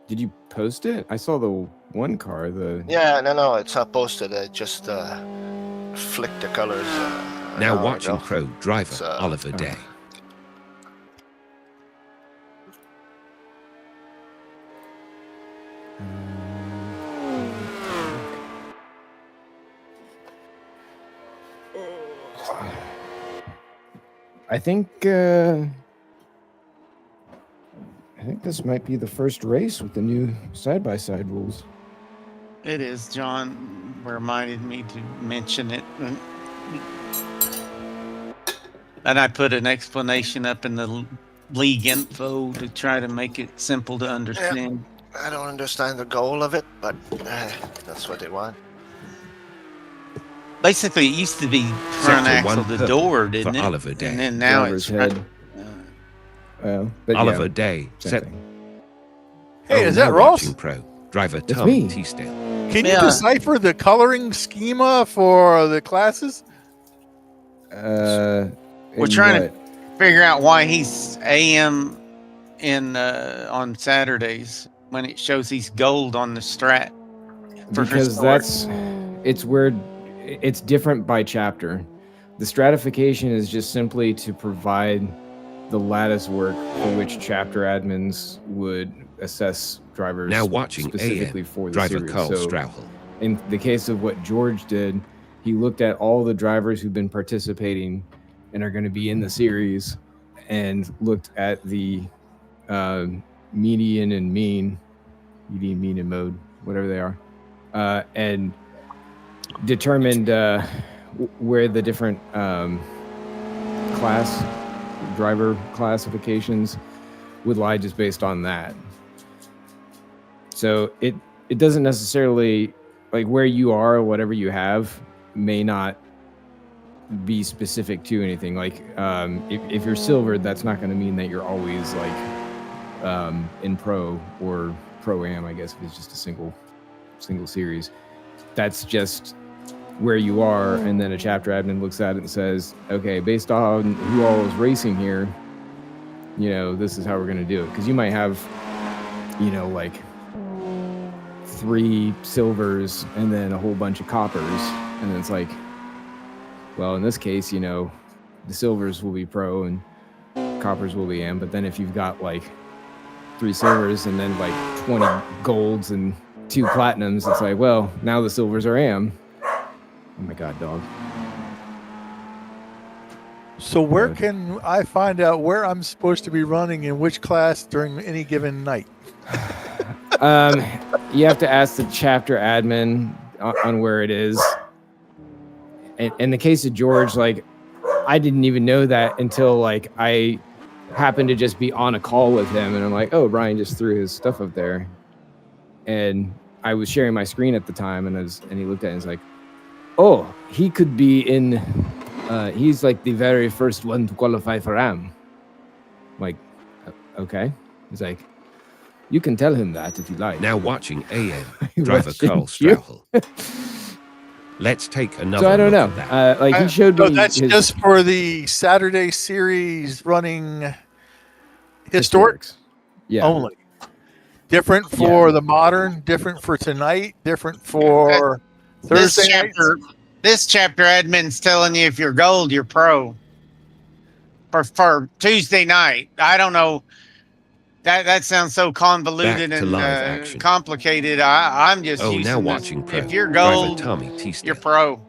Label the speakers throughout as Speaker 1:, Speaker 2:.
Speaker 1: Did you post it? I saw the one car.
Speaker 2: Yeah, no, it's not posted. I just flicked the colors.
Speaker 3: Now watching pro driver Oliver Day.
Speaker 1: I think this might be the first race with the new side-by-side rules.
Speaker 4: It is. John reminded me to mention it. And I put an explanation up in the league info to try to make it simple to understand.
Speaker 2: Yeah, I don't understand the goal of it, but that's what they want.
Speaker 4: Basically, it used to be front axle to door, didn't it?
Speaker 3: Oliver Day.
Speaker 4: And then now
Speaker 1: Driver's
Speaker 4: it's
Speaker 1: head. But
Speaker 3: Oliver
Speaker 1: yeah,
Speaker 3: Day. Set.
Speaker 5: Hey, is that Ross?
Speaker 3: Pro driver
Speaker 1: It's
Speaker 3: Tommy
Speaker 1: me.
Speaker 3: Teasdale.
Speaker 5: Can you decipher the coloring schema for the classes?
Speaker 4: We're trying to figure out why he's AM on Saturdays when it shows he's gold on the strat.
Speaker 1: Because it's where it's different by chapter. The stratification is just simply to provide the lattice work for which chapter admins would assess drivers.
Speaker 3: Now watching
Speaker 1: specifically
Speaker 3: AM,
Speaker 1: for the
Speaker 3: driver
Speaker 1: series.
Speaker 3: Carl
Speaker 1: So
Speaker 3: Strauchel.
Speaker 1: in the case of what George did, he looked at all the drivers who've been participating and are going to be in the series, and looked at the median and mean and mode, whatever they are, and determined where the different driver classifications would lie just based on that. So it doesn't necessarily, like, where you are or whatever you have may not be specific to anything. Like if you're silvered, that's not going to mean that you're always like in pro or pro-am, I guess, if it's just a single series. That's just where you are, and then a chapter admin looks at it and says, okay, based on who all is racing here, this is how we're going to do it. Because you might have like 3 silvers and then a whole bunch of coppers, and then it's like, well, in this case, the silvers will be pro and coppers will be am. But then if you've got like 3 silvers and then like 20 golds and 2 platinums, it's like, well, now the silvers are am. Oh my god, dog.
Speaker 5: So where can I find out where I'm supposed to be running in which class during any given night?
Speaker 1: You have to ask the chapter admin on where it is. In the case of George, like, I didn't even know that until like I happened to just be on a call with him, and I'm like, oh, Brian just threw his stuff up there, and I was sharing my screen at the time, and he looked at it and was like, oh, he could be in. He's like the very first one to qualify for AM. I'm like, okay. He's like, you can tell him that if you like.
Speaker 3: Now watching AM, driver Carl Strauchel. Let's take another.
Speaker 1: So I don't know. He showed me.
Speaker 5: That's just for the Saturday series running historics.
Speaker 1: Yeah.
Speaker 5: Only. Different for the modern. Different for tonight. Different for Thursday.
Speaker 4: This chapter admin's telling you if you're gold, you're pro. For Tuesday night, I don't know. That sounds so convoluted and complicated. I'm just using
Speaker 3: now watching pro.
Speaker 4: If you're gold, you're pro.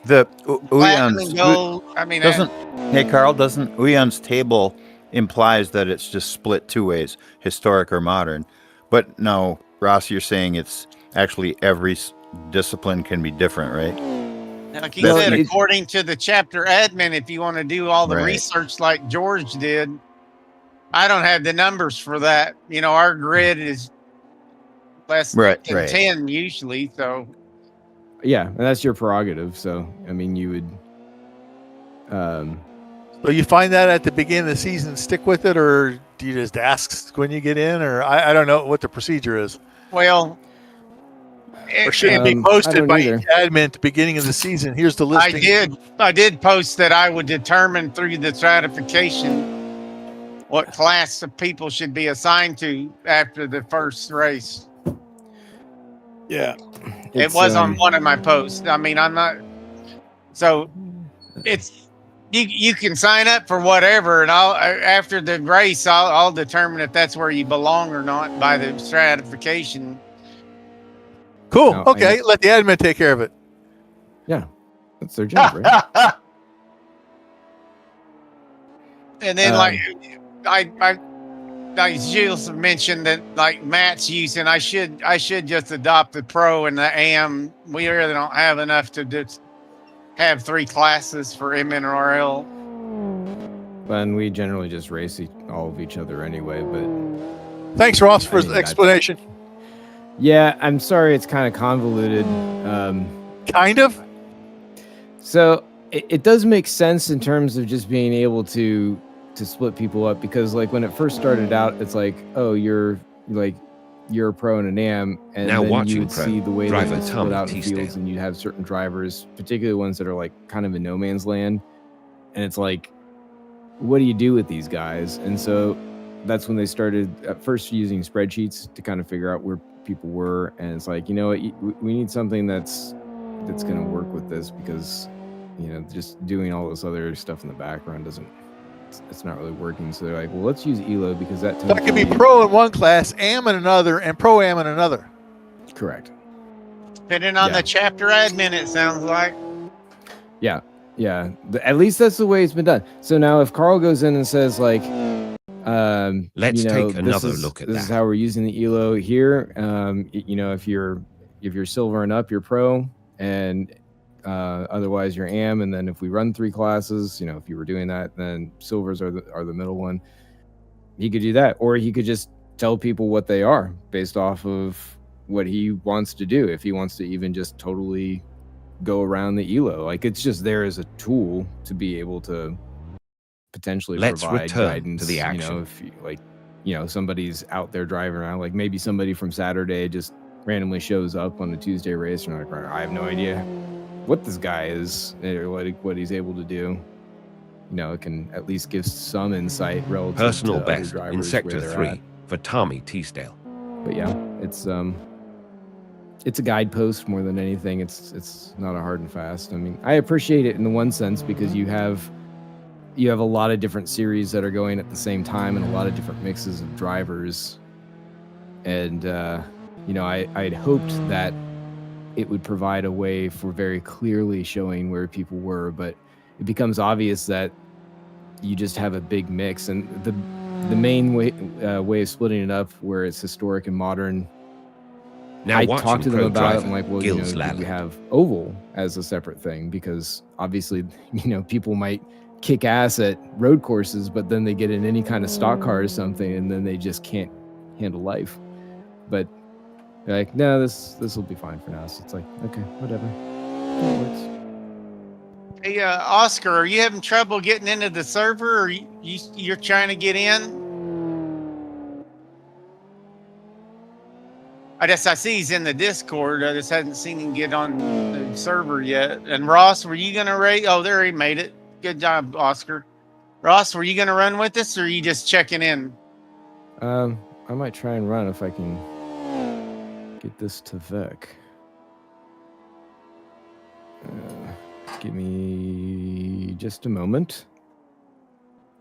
Speaker 6: The
Speaker 4: Platinum gold. I mean,
Speaker 6: hey Carl, doesn't Uyan's table implies that it's just split 2 ways, historic or modern? But no, Ross, you're saying it's actually every discipline can be different, right?
Speaker 4: Like you said, according to the chapter admin, if you want to do all the research like George did. I don't have the numbers for that. Our grid is less than 10 usually. So,
Speaker 1: yeah, and that's your prerogative. So, I mean, you would.
Speaker 5: So you find that at the beginning of the season, stick with it, or do you just ask when you get in, or I don't know what the procedure is.
Speaker 4: Well,
Speaker 5: or should it be posted by admin at the beginning of the season? Here's the listing.
Speaker 4: I did post that I would determine through the stratification what class of people should be assigned to after the first race.
Speaker 5: Yeah.
Speaker 4: It was on one of my posts. I mean, I'm not. So it's you can sign up for whatever, and after the race, I'll determine if that's where you belong or not by the stratification.
Speaker 5: Cool.
Speaker 1: No,
Speaker 5: Okay, let the admin take care of it.
Speaker 1: Yeah, that's their job, right?
Speaker 4: And then, like, I Gilles mentioned that, like, Matt's using, I should just adopt the pro and the AM. We really don't have enough to just have 3 classes for MNRL.
Speaker 1: And we generally just race all of each other anyway. But
Speaker 5: thanks, Ross, for the explanation.
Speaker 1: Yeah, I'm sorry, it's kind of convoluted.
Speaker 5: Kind of.
Speaker 1: So it does make sense in terms of just being able to split people up, because like when it first started out, it's like, oh, you're a pro and an AM, and
Speaker 3: now
Speaker 1: then you would
Speaker 3: pro,
Speaker 1: see the way that
Speaker 3: driver
Speaker 1: it's split
Speaker 3: Tommy
Speaker 1: out in
Speaker 3: Teasdale.
Speaker 1: fields, and you'd have certain drivers, particularly ones that are like kind of in no man's land, and it's like, what do you do with these guys? And so that's when they started at first using spreadsheets to kind of figure out where people were, and it's like, you know what, we need something that's going to work with this, because just doing all this other stuff in the background it's not really working. So they're like, well, let's use ELO, because that
Speaker 5: could be pro in one class, AM in another, and pro AM in another.
Speaker 1: Correct.
Speaker 4: Depending on the chapter admin, it sounds like.
Speaker 1: Yeah. At least that's the way it's been done. So now if Carl goes in and says like,
Speaker 3: let's take another look at that.
Speaker 1: This is how we're using the ELO here. If you're silver and up, you're pro, and otherwise you're AM. And then if we run 3 classes, if you were doing that, then silvers are the middle one. He could do that, or he could just tell people what they are based off of what he wants to do. If he wants to even just totally go around the ELO, like, it's just there as a tool to be able to potentially provide guidance
Speaker 3: to the action.
Speaker 1: If somebody's out there driving around, like maybe somebody from Saturday just randomly shows up on a Tuesday race, and like, I have no idea what this guy is or what he's able to do. It can at least give some insight relative
Speaker 3: personal
Speaker 1: to
Speaker 3: best
Speaker 1: drivers
Speaker 3: in sector
Speaker 1: where they're
Speaker 3: 3
Speaker 1: at.
Speaker 3: for Tommy Teasdale.
Speaker 1: But yeah, it's a guidepost more than anything. It's not a hard and fast. I mean, I appreciate it in the one sense, because you have a lot of different series that are going at the same time, and a lot of different mixes of drivers. And I'd hoped that it would provide a way for very clearly showing where people were, but it becomes obvious that you just have a big mix. And the main way of splitting it up, where it's historic and modern,
Speaker 3: now
Speaker 1: I talked to them about it. I'm like, well,
Speaker 3: you
Speaker 1: have oval as a separate thing, because obviously, people might kick ass at road courses, but then they get in any kind of stock car or something, and then they just can't handle life. But they're like, no, this will be fine for now. So it's like, okay, whatever. It works.
Speaker 4: Hey, Oscar, are you having trouble getting into the server, or you're trying to get in? I see he's in the Discord. I just hadn't seen him get on the server yet. And Ross, were you going to race? Oh, there, he made it. Good job, Oscar. Ross, were you going to run with us, or are you just checking in?
Speaker 1: I might try and run if I can get this to Vec. Give me just a moment.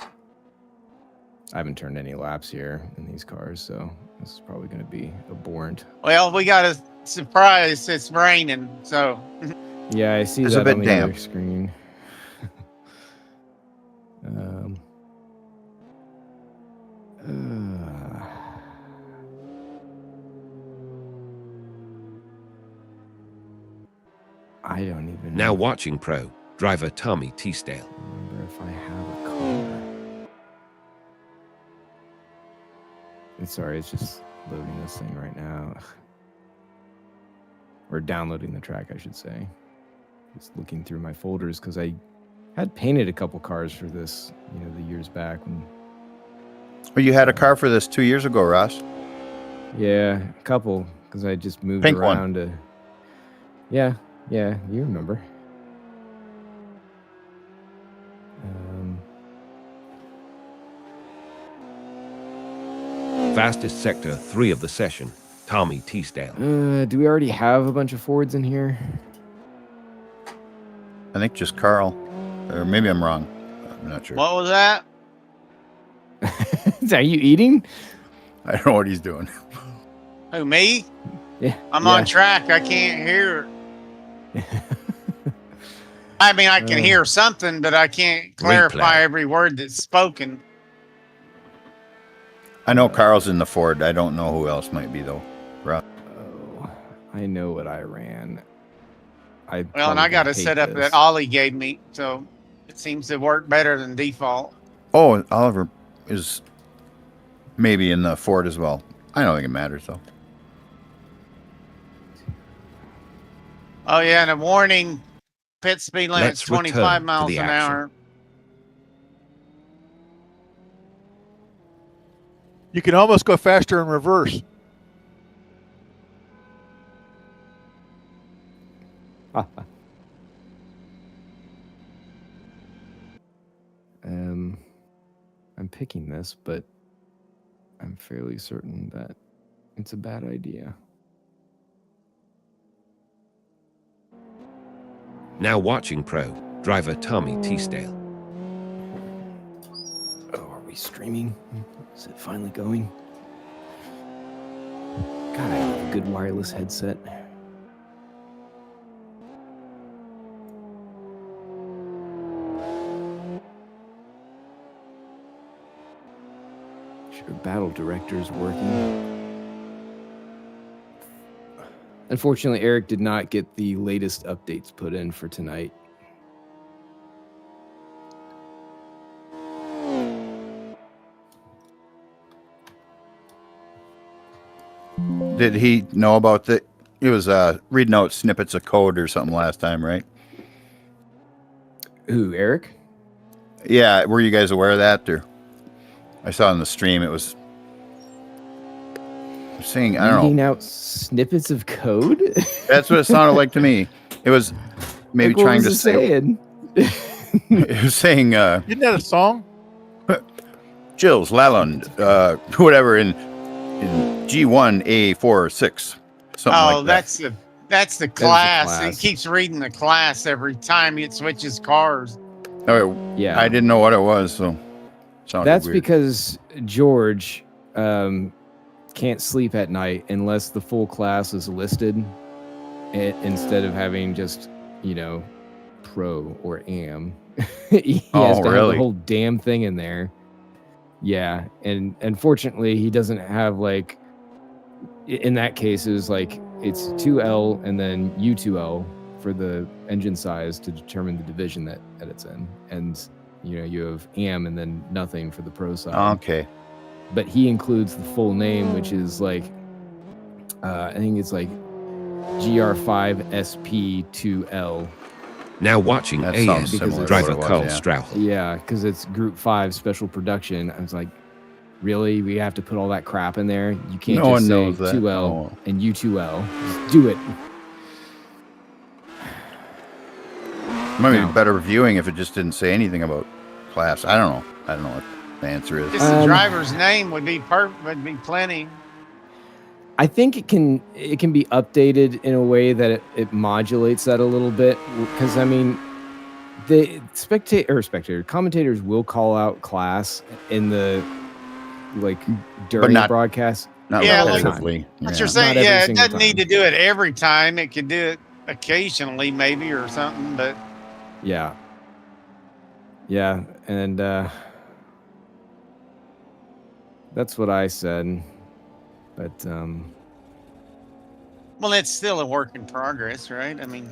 Speaker 1: I haven't turned any laps here in these cars, so this is probably going to be abhorrent.
Speaker 4: Well, we got a surprise. It's raining, so.
Speaker 1: Yeah, I see
Speaker 6: It's
Speaker 1: that
Speaker 6: a bit
Speaker 1: on the
Speaker 6: damp.
Speaker 1: other screen. I don't even
Speaker 3: Now
Speaker 1: know.
Speaker 3: watching pro, driver Tommy Teasdale.
Speaker 1: Remember if I have a car. Sorry, it's just loading this thing right now. Or downloading the track, I should say. Just looking through my folders, because I had painted a couple cars for this, the years back. When,
Speaker 6: Well, you had a car for this 2 years ago, Ross.
Speaker 1: yeah, a couple, because I just moved
Speaker 6: Pink one.
Speaker 1: around to. Yeah, you remember.
Speaker 3: Fastest sector 3 of the session, Tommy Teasdale.
Speaker 1: Do we already have a bunch of Fords in here?
Speaker 6: I think just Carl. Or maybe I'm wrong. I'm not sure.
Speaker 4: What was that?
Speaker 1: Are you eating?
Speaker 6: I don't know what he's doing.
Speaker 4: Who, me?
Speaker 1: Yeah.
Speaker 4: I'm on track. I can't hear. I mean, I can hear something, but I can't clarify every word that's spoken.
Speaker 6: I know Carl's in the Ford. I don't know who else might be, though.
Speaker 1: Oh, I know what I ran.
Speaker 4: And I got a setup that Ollie gave me, so it seems to work better than default.
Speaker 6: Oh, Oliver is maybe in the Ford as well. I don't think it matters, though.
Speaker 4: Oh, yeah, and a warning, pit speed limit's
Speaker 3: Let's
Speaker 4: 25
Speaker 3: return
Speaker 4: miles
Speaker 3: to the
Speaker 4: an
Speaker 3: action.
Speaker 4: hour.
Speaker 5: You can almost go faster in reverse.
Speaker 1: I'm picking this, but I'm fairly certain that it's a bad idea.
Speaker 3: Now watching pro, driver Tommy Teasdale.
Speaker 1: Oh, are we streaming? Is it finally going? God, I have a good wireless headset. Sure, battle director's working. Unfortunately, Eric did not get the latest updates put in for tonight.
Speaker 6: Did he know about the... He was reading out snippets of code or something last time, right?
Speaker 1: Who, Eric?
Speaker 6: Yeah, were you guys aware of that? Or I saw on the stream it was saying, I don't
Speaker 1: Reading
Speaker 6: know.
Speaker 1: out snippets of code?
Speaker 6: That's what it sounded like to me. It was maybe
Speaker 1: Like,
Speaker 6: trying
Speaker 1: what
Speaker 6: to
Speaker 1: was it
Speaker 6: say...
Speaker 1: saying?
Speaker 6: It was saying...
Speaker 5: Isn't that a song?
Speaker 6: Jills, Laland, whatever in G1A46. Something like that.
Speaker 4: That's the class. It keeps reading the class every time it switches cars.
Speaker 6: Oh,
Speaker 1: Yeah.
Speaker 6: I didn't know what it was, so
Speaker 1: That's
Speaker 6: weird.
Speaker 1: because George can't sleep at night unless the full class is listed instead of having just, pro or am. He has to have the whole damn thing in there. Yeah, and unfortunately, he doesn't have, like, in that case, it's 2L and then U2L for the engine size to determine the division that it's in. And, you have AM and then nothing for the pro side.
Speaker 6: Okay.
Speaker 1: But he includes the full name, which is I think it's like GR5SP2L.
Speaker 3: Now watching AM, driver Carl
Speaker 6: yeah.
Speaker 3: Strauchel.
Speaker 1: Yeah, because it's Group 5 Special Production. I was like, really? We have to put all that crap in there? You can't just say 2L and U2L. Just do it.
Speaker 6: Might be better viewing if it just didn't say anything about class. I don't know what the answer is.
Speaker 4: Just the driver's name would be plenty.
Speaker 1: I think it can be updated in a way that it modulates that a little bit, because I mean, the commentators will call out class in the during the broadcast.
Speaker 6: Not repetitively.
Speaker 4: What you're saying, it doesn't need to do it every time. It could do it occasionally, maybe, or something. But
Speaker 1: yeah, and that's what I said. But
Speaker 4: well, it's still a work in progress, right? I mean,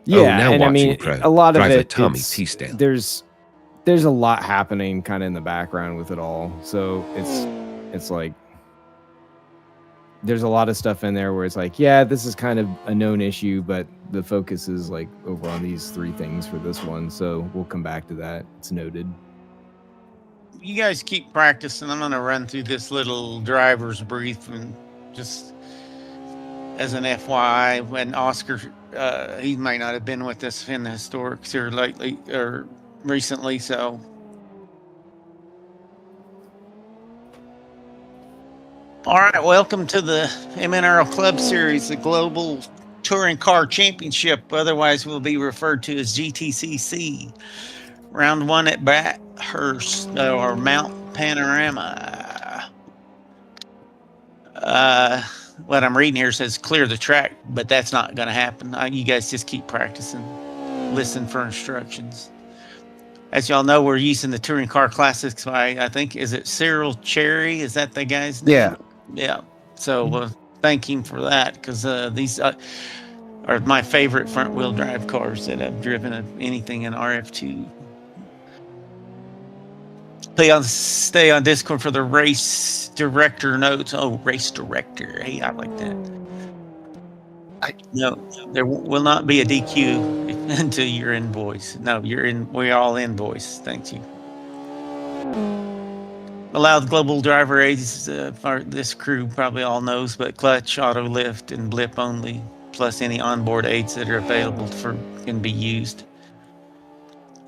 Speaker 1: and I mean, a lot of it.
Speaker 3: Tommy Teasdale.
Speaker 1: There's a lot happening kind of in the background with it all, so it's like there's a lot of stuff in there where it's like, yeah, this is kind of a known issue, but the focus is like over on these 3 things for this one, so we'll come back to that. It's noted.
Speaker 4: You guys keep practicing. I'm going to run through this little driver's brief, and just as an FYI, when Oscar, he might not have been with us in the historics here lately or recently, so All right, welcome to the MNRL Club Series, the Global Touring Car Championship, otherwise will be referred to as GTCC. Round 1 at Bathurst, or Mount Panorama. What I'm reading here says clear the track, but that's not going to happen. You guys just keep practicing. Listen for instructions. As y'all know, we're using the Touring Car Classics by, I think, is it Cyril Cherry? Is that the guy's name?
Speaker 1: Yeah.
Speaker 4: Yeah. So thank him for that, because these are my favorite front-wheel drive cars that I've driven anything in RF2. Stay on Discord for the race director notes. Oh, race director. Hey, I like that. No, there will not be a DQ until you're invoiced. No, we're all invoiced. Thank you. Allowed global driver aids for this crew probably all knows, but clutch, auto lift, and blip only, plus any onboard aids that are available can be used.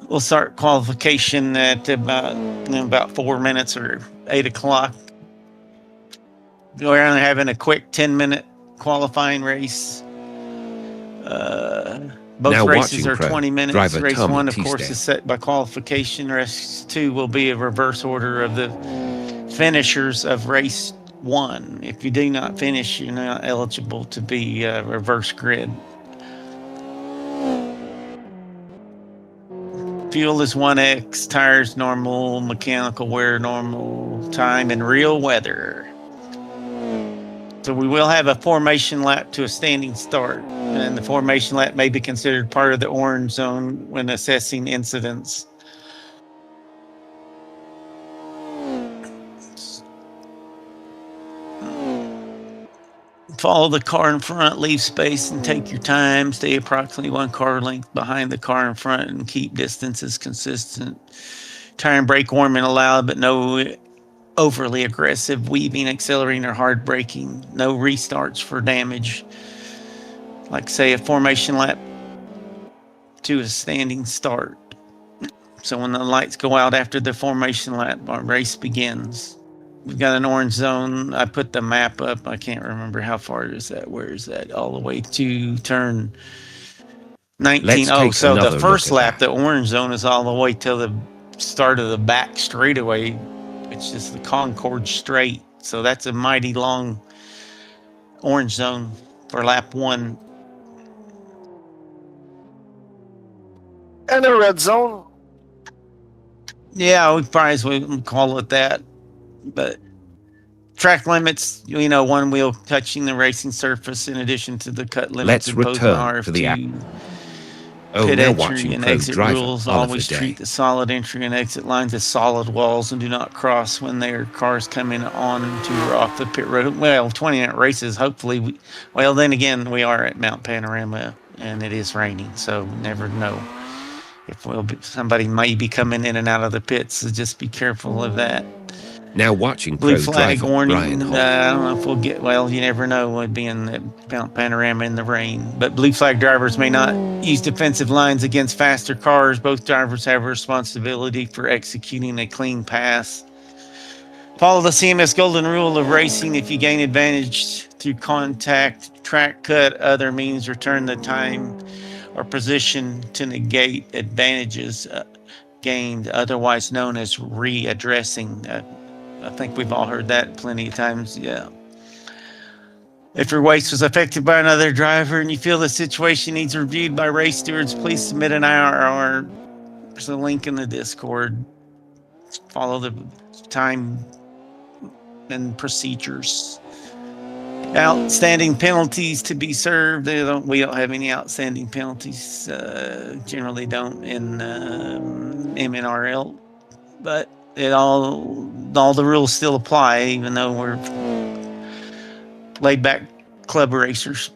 Speaker 4: We'll start qualification at about 4 minutes or 8 o'clock. We're only having a quick 10-minute qualifying race. Both races are 20 minutes. Race 1, of course, is set by qualification. Race 2 will be a reverse order of the finishers of race 1. If you do not finish, you're not eligible to be reverse grid. Fuel is 1X, tires normal, mechanical wear normal, time in real weather. So we will have a formation lap to a standing start, and the formation lap may be considered part of the orange zone when assessing incidents. Follow the car in front, leave space and take your time. Stay approximately 1 car length behind the car in front and keep distances consistent. Tire and brake warming allowed, but no overly aggressive weaving, accelerating, or hard braking. No restarts for damage. Like say a formation lap to a standing start. So when the lights go out after the formation lap, our race begins. We've got an orange zone. I put the map up. I can't remember how far is that. Where is that? All the way to turn 19. Oh, so the first lap, the orange zone is all the way till the start of the back straightaway, which is the Concord Straight. So that's a mighty long orange zone for lap 1.
Speaker 2: And a red zone.
Speaker 4: Yeah, we probably wouldn't call it that. But track limits, 1 wheel touching the racing surface in addition to the cut limits imposed on RF2. Pit entry and exit rules. Always treat the solid entry and exit lines as solid walls and do not cross when their cars coming on to or off the pit road. Well, 20-minute races, hopefully. Then again, we are at Mount Panorama and it is raining, so never know if somebody may be coming in and out of the pits, so just be careful of that.
Speaker 3: Now watching
Speaker 4: blue flag warning. I don't know if we'll get. Well, you never know. We'd be in the Mount Panorama in the rain. But blue flag drivers may not use defensive lines against faster cars. Both drivers have a responsibility for executing a clean pass. Follow the CMS golden rule of racing. If you gain advantage through contact, track cut, other means, return the time or position to negate advantages gained, otherwise known as readdressing. I think we've all heard that plenty of times. Yeah. If your race was affected by another driver and you feel the situation needs reviewed by race stewards, please submit an IRR. There's a link in the Discord. Follow the time and procedures. Outstanding penalties to be served. We don't have any outstanding penalties. Generally don't in MNRL, but all the rules still apply, even though we're laid back club racers.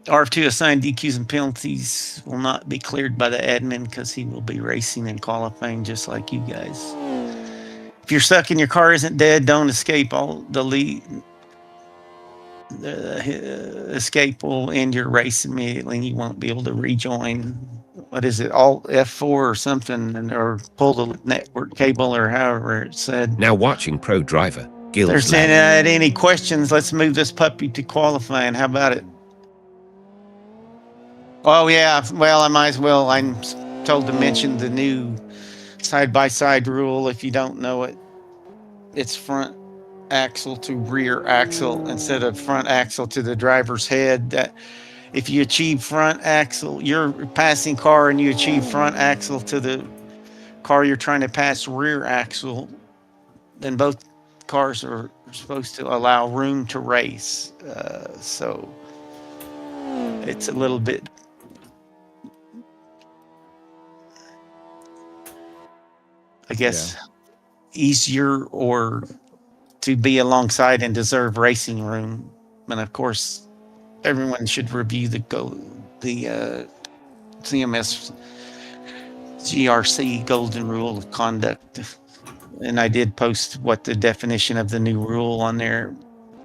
Speaker 4: RF2 assigned DQs and penalties will not be cleared by the admin because he will be racing and qualifying just like you guys. If you're stuck and your car isn't dead, don't escape. Escape will end your race immediately and you won't be able to rejoin. What is it, Alt F4 or something, or pull the network cable or however it's said.
Speaker 3: Now watching Pro Driver. Gills
Speaker 4: There's any questions, let's move this puppy to qualifying. How about it? Oh, yeah. Well, I might as well. I'm told to mention the new side-by-side rule. If you don't know it, it's front axle to rear axle instead of front axle to the driver's head. That if you achieve front axle, you're passing car and you achieve front axle to the car you're trying to pass rear axle, then both cars are supposed to allow room to race. So it's a little bit I guess easier or to be alongside and deserve racing room. And of course, everyone should review the CMS GRC Golden Rule of Conduct. And I did post what the definition of the new rule on there.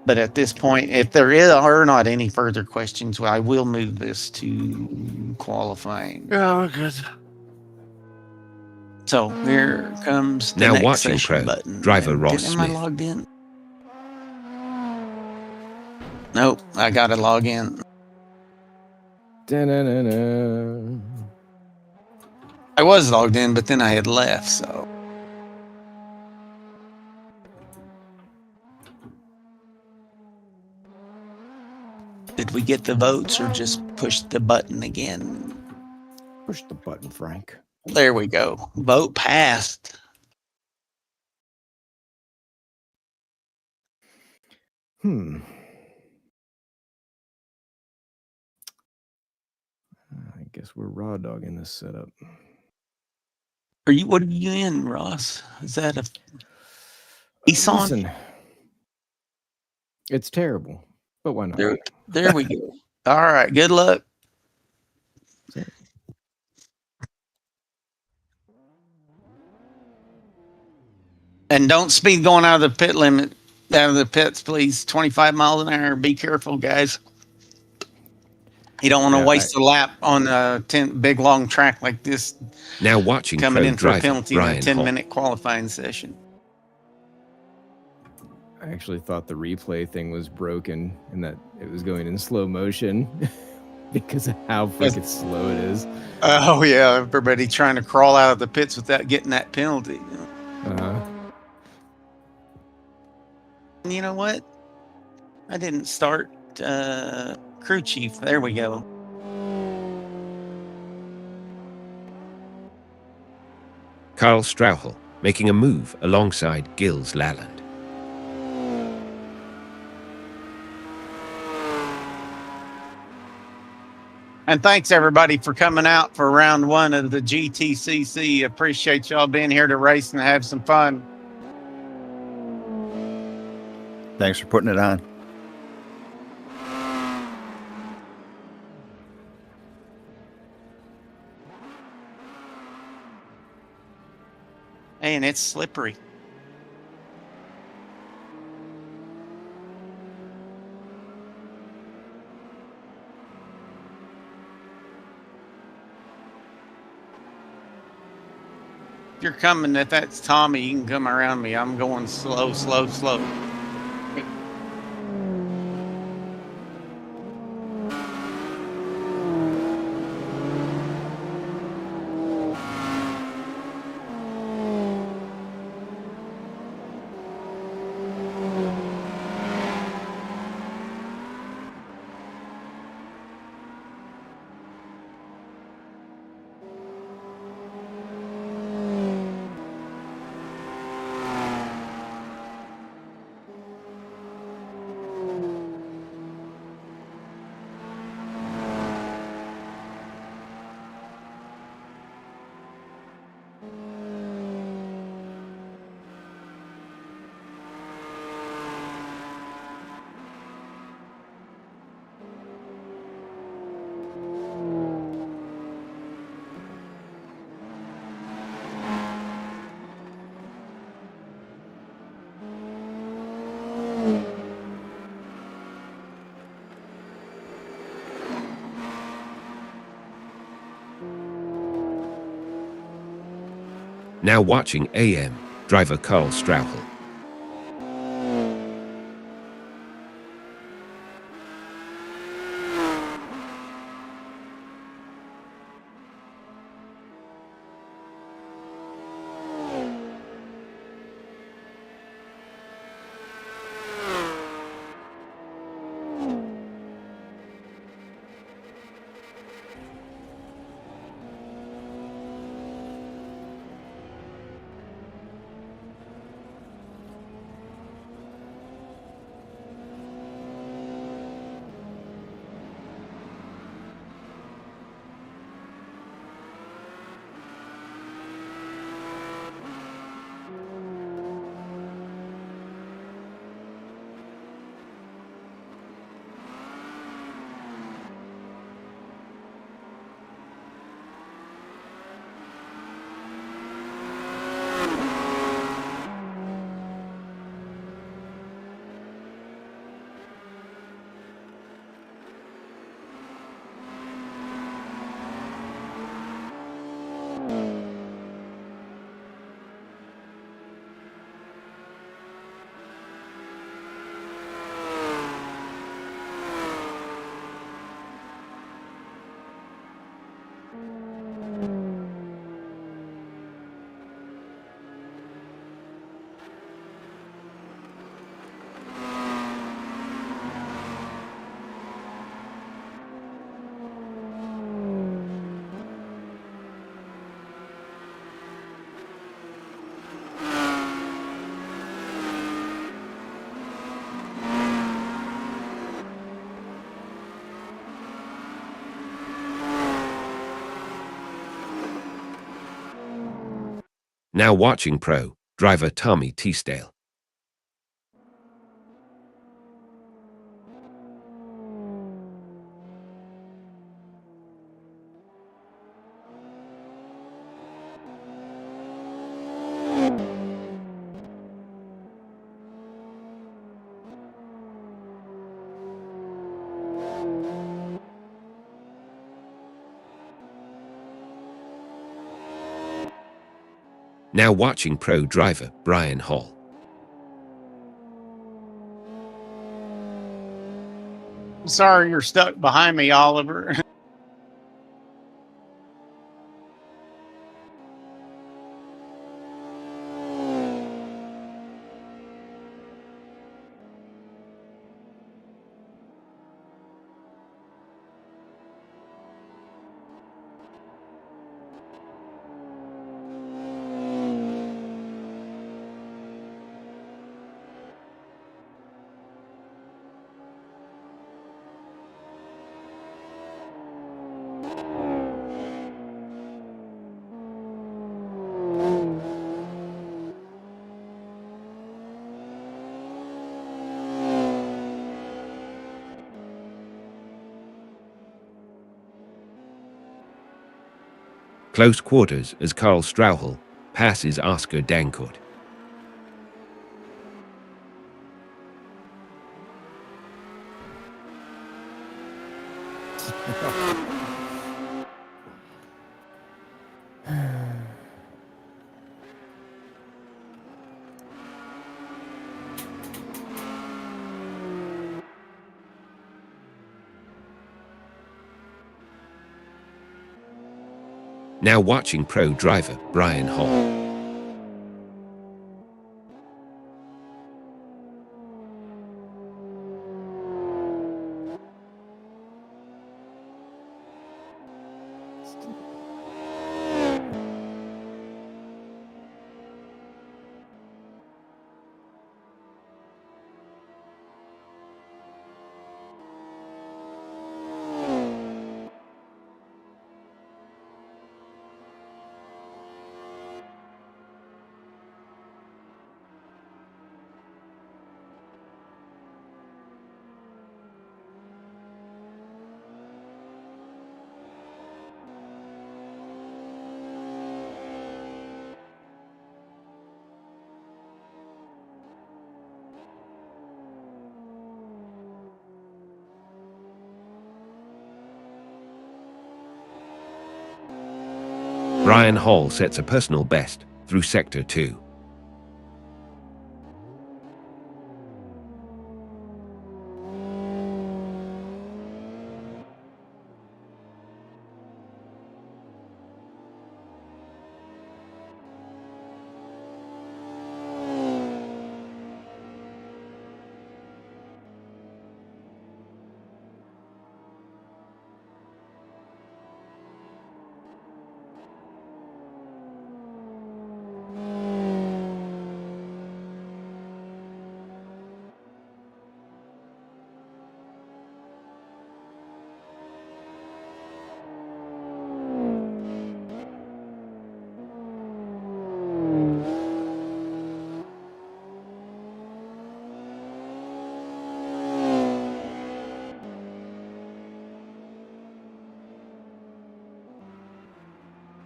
Speaker 4: But at this point, if there are not any further questions, I will move this to qualifying.
Speaker 5: Yeah, we're good.
Speaker 4: So here comes the
Speaker 3: Now
Speaker 4: next
Speaker 3: watching
Speaker 4: session
Speaker 3: Pro,
Speaker 4: button.
Speaker 3: driver Ross
Speaker 4: Am I
Speaker 3: Smith.
Speaker 4: logged in? Nope, I gotta log in.
Speaker 1: Da-na-na-na.
Speaker 4: I was logged in, but then I had left, so. Did we get the votes or just push the button again?
Speaker 1: Push the button, Frank.
Speaker 4: There we go. Vote passed.
Speaker 1: I guess we're raw dogging this setup.
Speaker 4: What are you in, Ross? Is that a Nissan?
Speaker 1: Listen, it's terrible, but why not?
Speaker 4: There we go. All right. Good luck. And don't speed going out of the pit limit, out of the pits, please. 25 miles an hour. Be careful, guys. You don't want to waste a lap on a big long track like this.
Speaker 3: Now watching
Speaker 4: coming
Speaker 3: Pro
Speaker 4: in for a
Speaker 3: driver
Speaker 4: penalty in a
Speaker 3: Brian
Speaker 4: 10-minute qualifying session.
Speaker 1: I actually thought the replay thing was broken and that it was going in slow motion because of how freaking slow it is.
Speaker 4: Oh, yeah. Everybody trying to crawl out of the pits without getting that penalty. You know what? I didn't start crew chief. There we go.
Speaker 3: Carl Strauchel making a move alongside Gills Lalland.
Speaker 4: And thanks everybody for coming out for round 1 of the GTCC. Appreciate y'all being here to race and have some fun.
Speaker 6: Thanks for putting it on.
Speaker 4: Hey, and it's slippery. If you're coming, that's Tommy, you can come around me. I'm going slow, slow, slow.
Speaker 3: Now watching AM driver Carl Strauchel. Now watching pro driver Tommy Teasdale. Now watching pro driver Brian Hall.
Speaker 4: Sorry you're stuck behind me, Oliver.
Speaker 3: Close quarters as Carl Strauchel passes Oscar Dancourt. Now watching pro driver Brian Hall. Brian Hall sets a personal best through Sector 2.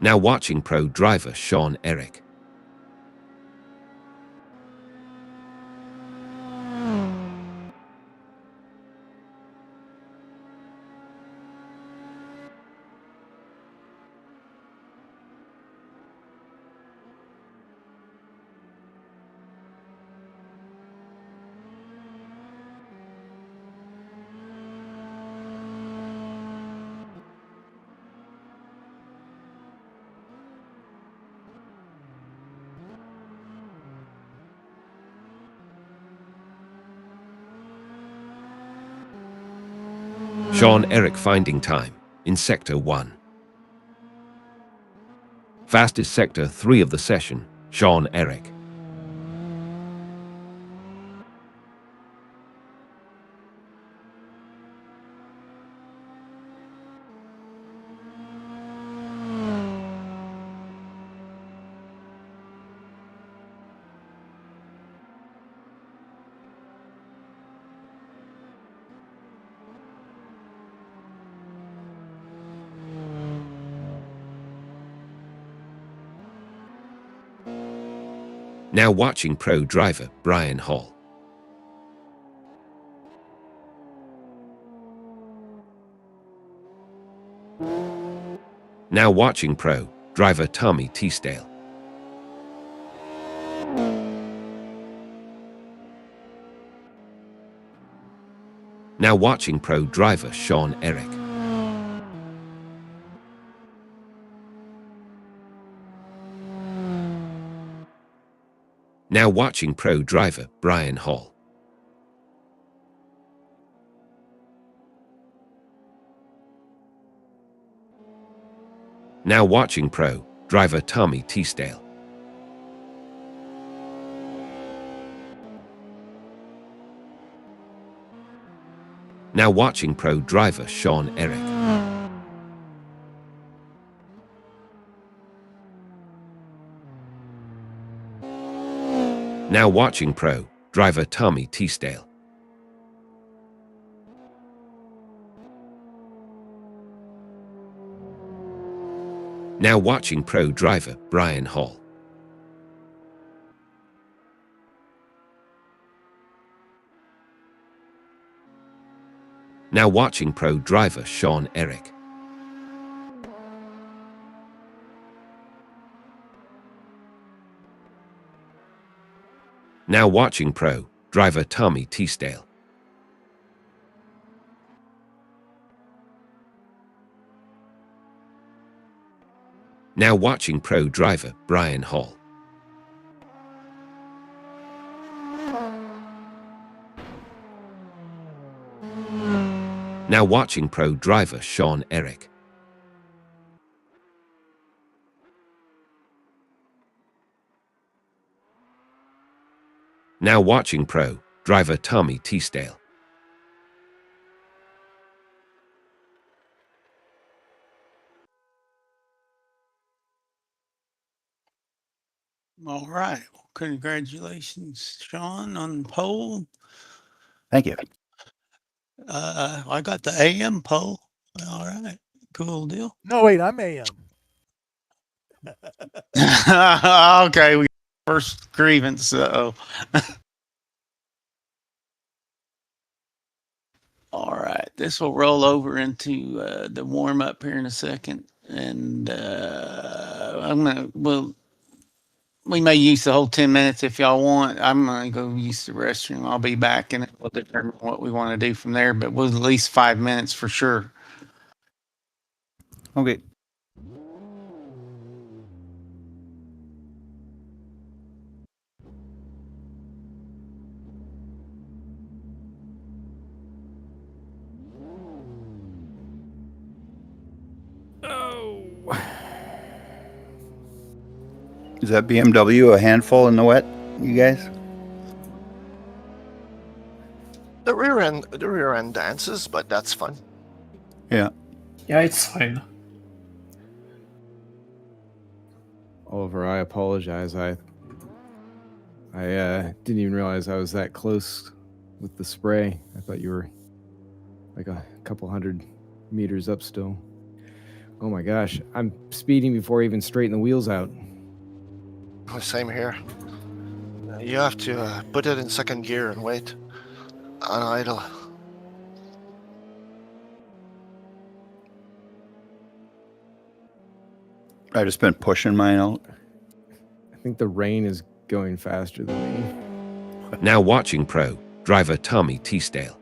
Speaker 3: Now watching pro driver Sean Eric. Sean Eric finding time in Sector 1. Fastest Sector 3 of the session, Sean Eric. Now watching pro driver Brian Hall. Now watching pro driver Tommy Teasdale. Now watching pro driver Sean Eric. Now watching pro driver Brian Hall. Now watching pro driver Tommy Teasdale. Now watching pro driver Sean Eric. Now watching pro driver Tommy Teasdale. Now watching pro driver Brian Hall. Now watching pro driver Sean Eric. Now watching pro driver Tommy Teasdale. Now watching pro driver Brian Hall. Now watching pro driver Sean Eric. Now watching pro driver Tommy Teasdale.
Speaker 4: All right. Well, congratulations, Sean, on the poll.
Speaker 6: Thank you.
Speaker 4: I got the AM poll. All right. Cool deal.
Speaker 5: No, wait, I'm AM.
Speaker 4: Okay. We first grievance. All right. This will roll over into the warm up here in a second. And we may use the whole 10 minutes if y'all want. I'm going to go use the restroom. I'll be back and we'll determine what we want to do from there, but we'll at least 5 minutes for sure.
Speaker 6: Okay. Is that BMW a handful in the wet, you guys?
Speaker 2: The rear end dances, but that's fun.
Speaker 6: Yeah.
Speaker 7: Yeah, it's fine.
Speaker 1: Oliver, I apologize. I didn't even realize I was that close with the spray. I thought you were like a couple 100 meters up still. Oh my gosh, I'm speeding before I even straighten the wheels out.
Speaker 2: Same here. You have to put it in second gear and wait on idle.
Speaker 6: I've just been pushing mine out.
Speaker 1: I think the rain is going faster than me.
Speaker 3: Now watching pro driver Tommy Teasdale.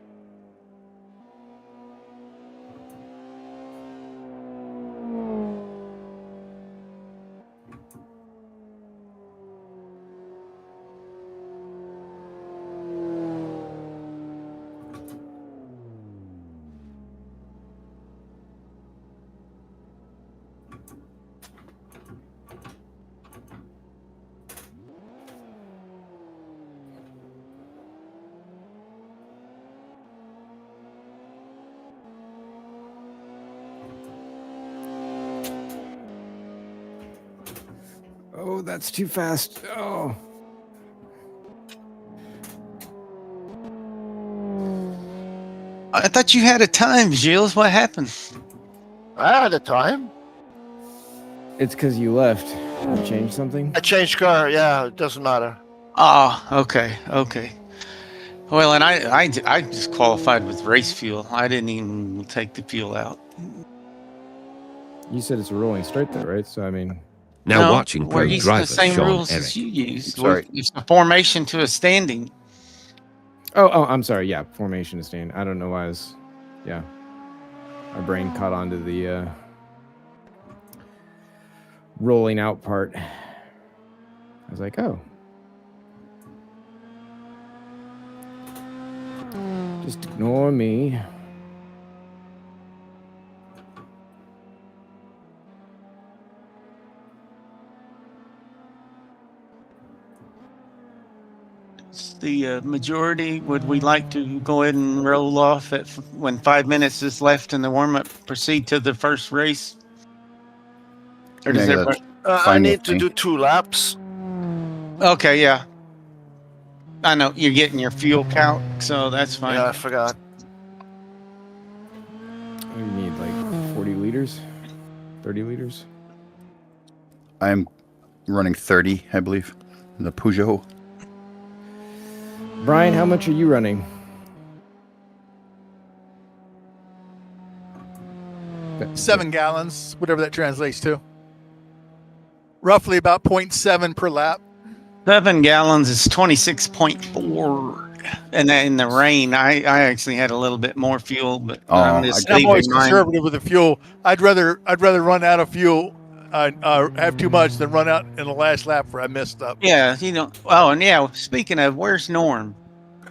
Speaker 1: Oh, that's too fast. Oh.
Speaker 4: I thought you had a time, Gilles. What happened?
Speaker 2: I had a time.
Speaker 1: It's because you left. You changed something?
Speaker 2: I changed car. Yeah, it doesn't matter.
Speaker 4: Oh, okay. Well, and I just qualified with race fuel. I didn't even take the fuel out.
Speaker 1: You said it's a rolling start though, right? So I mean,
Speaker 3: Now
Speaker 4: No,
Speaker 3: watching
Speaker 4: we're
Speaker 3: pro
Speaker 4: using
Speaker 3: driver
Speaker 4: the same
Speaker 3: Sean
Speaker 4: rules
Speaker 3: Eric.
Speaker 4: as you used.
Speaker 6: Sorry.
Speaker 4: It's a formation to a standing.
Speaker 1: oh, I'm sorry. Yeah, formation is staying. I don't know why I was. Yeah, my brain caught on to the rolling out part. I was like, oh. Just ignore me.
Speaker 4: It's the majority. Would we like to go ahead and roll off when 5 minutes is left in the warm-up, proceed to the first race? Or does
Speaker 6: Yeah,
Speaker 4: everybody...
Speaker 6: that's
Speaker 2: I
Speaker 6: fine
Speaker 2: need
Speaker 6: with
Speaker 2: to
Speaker 6: me.
Speaker 2: do 2 laps.
Speaker 4: Okay, yeah. I know you're getting your fuel count, so that's fine.
Speaker 2: Yeah, I forgot.
Speaker 1: Oh, you need like 40 liters, 30 liters.
Speaker 6: I'm running 30, I believe, in the Peugeot.
Speaker 1: Brian, how much are you running?
Speaker 5: – 7 gallons, whatever that translates to. Roughly about 0.7 per lap.
Speaker 4: 7 gallons is 26.4. And in the rain, I actually had a little bit more fuel, but I'm just
Speaker 5: I'm always
Speaker 4: leaving mine.
Speaker 5: conservative with the fuel. I'd rather run out of fuel, have too much than run out in the last lap where I messed up.
Speaker 4: Yeah, Oh, and yeah, speaking of, where's Norm?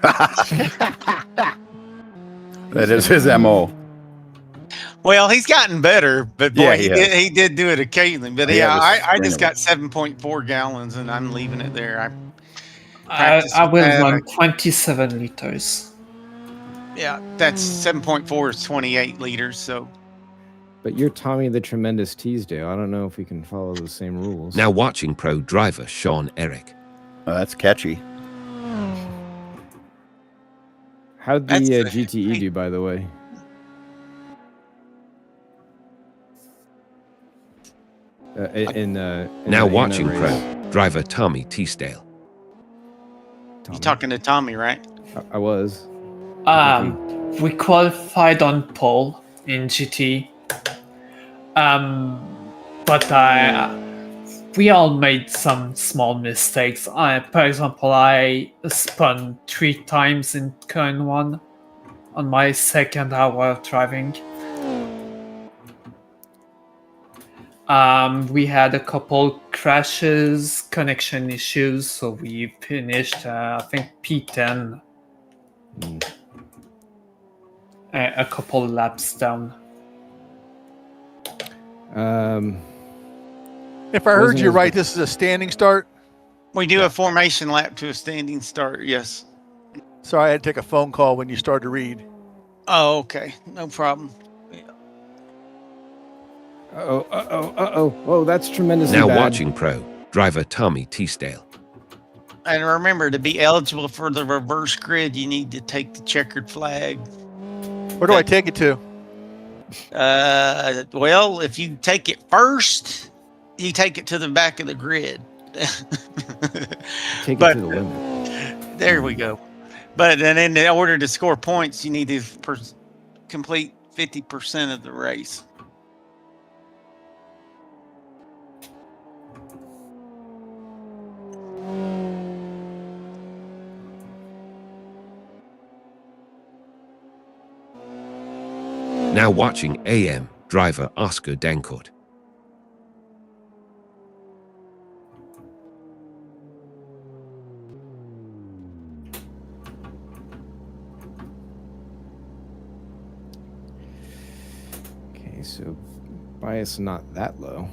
Speaker 6: That is his MO.
Speaker 4: Well, he's gotten better, but boy,
Speaker 6: Yeah,
Speaker 4: he did do it occasionally. But
Speaker 6: Yeah,
Speaker 4: yeah,
Speaker 6: it was
Speaker 4: I just
Speaker 6: sustainable.
Speaker 4: got 7.4 gallons, and I'm leaving it there.
Speaker 7: I will run 27 liters.
Speaker 4: Yeah, that's 7.4 is 28 liters. So,
Speaker 1: But you're Tommy the Tremendous Teasdale. I don't know if we can follow the same rules.
Speaker 3: Now watching pro driver Sean Eric.
Speaker 6: Oh, that's catchy.
Speaker 1: How did
Speaker 4: That's
Speaker 1: the
Speaker 4: the-
Speaker 1: GTE do, by the way?
Speaker 3: Now watching
Speaker 1: race.
Speaker 3: pro driver Tommy Teasdale.
Speaker 1: Tommy?
Speaker 4: you talking to Tommy, right?
Speaker 1: I was.
Speaker 7: We qualified on pole in GT. But we all made some small mistakes. For example, I spun 3 times in turn 1 on my second hour of driving. We had a couple crashes, connection issues, so we finished, I think, P10. A couple laps down.
Speaker 5: If I heard you right, this is a standing start.
Speaker 4: We do a formation lap to a standing start. Yes.
Speaker 5: Sorry, I had to take a phone call when you started to read.
Speaker 4: Oh, okay, no problem.
Speaker 1: Oh, that's tremendously
Speaker 3: Now
Speaker 1: bad.
Speaker 3: watching pro driver Tommy Teasdale.
Speaker 4: And remember, to be eligible for the reverse grid, you need to take the checkered flag.
Speaker 5: Where do I take it to?
Speaker 4: Well, if you take it first, you take it to the back of the grid.
Speaker 1: Take it to the limit.
Speaker 4: There we go. But then in order to score points, you need to complete 50% of the race.
Speaker 3: Now watching AM driver Oscar Dancourt.
Speaker 1: Okay, so bias not that low.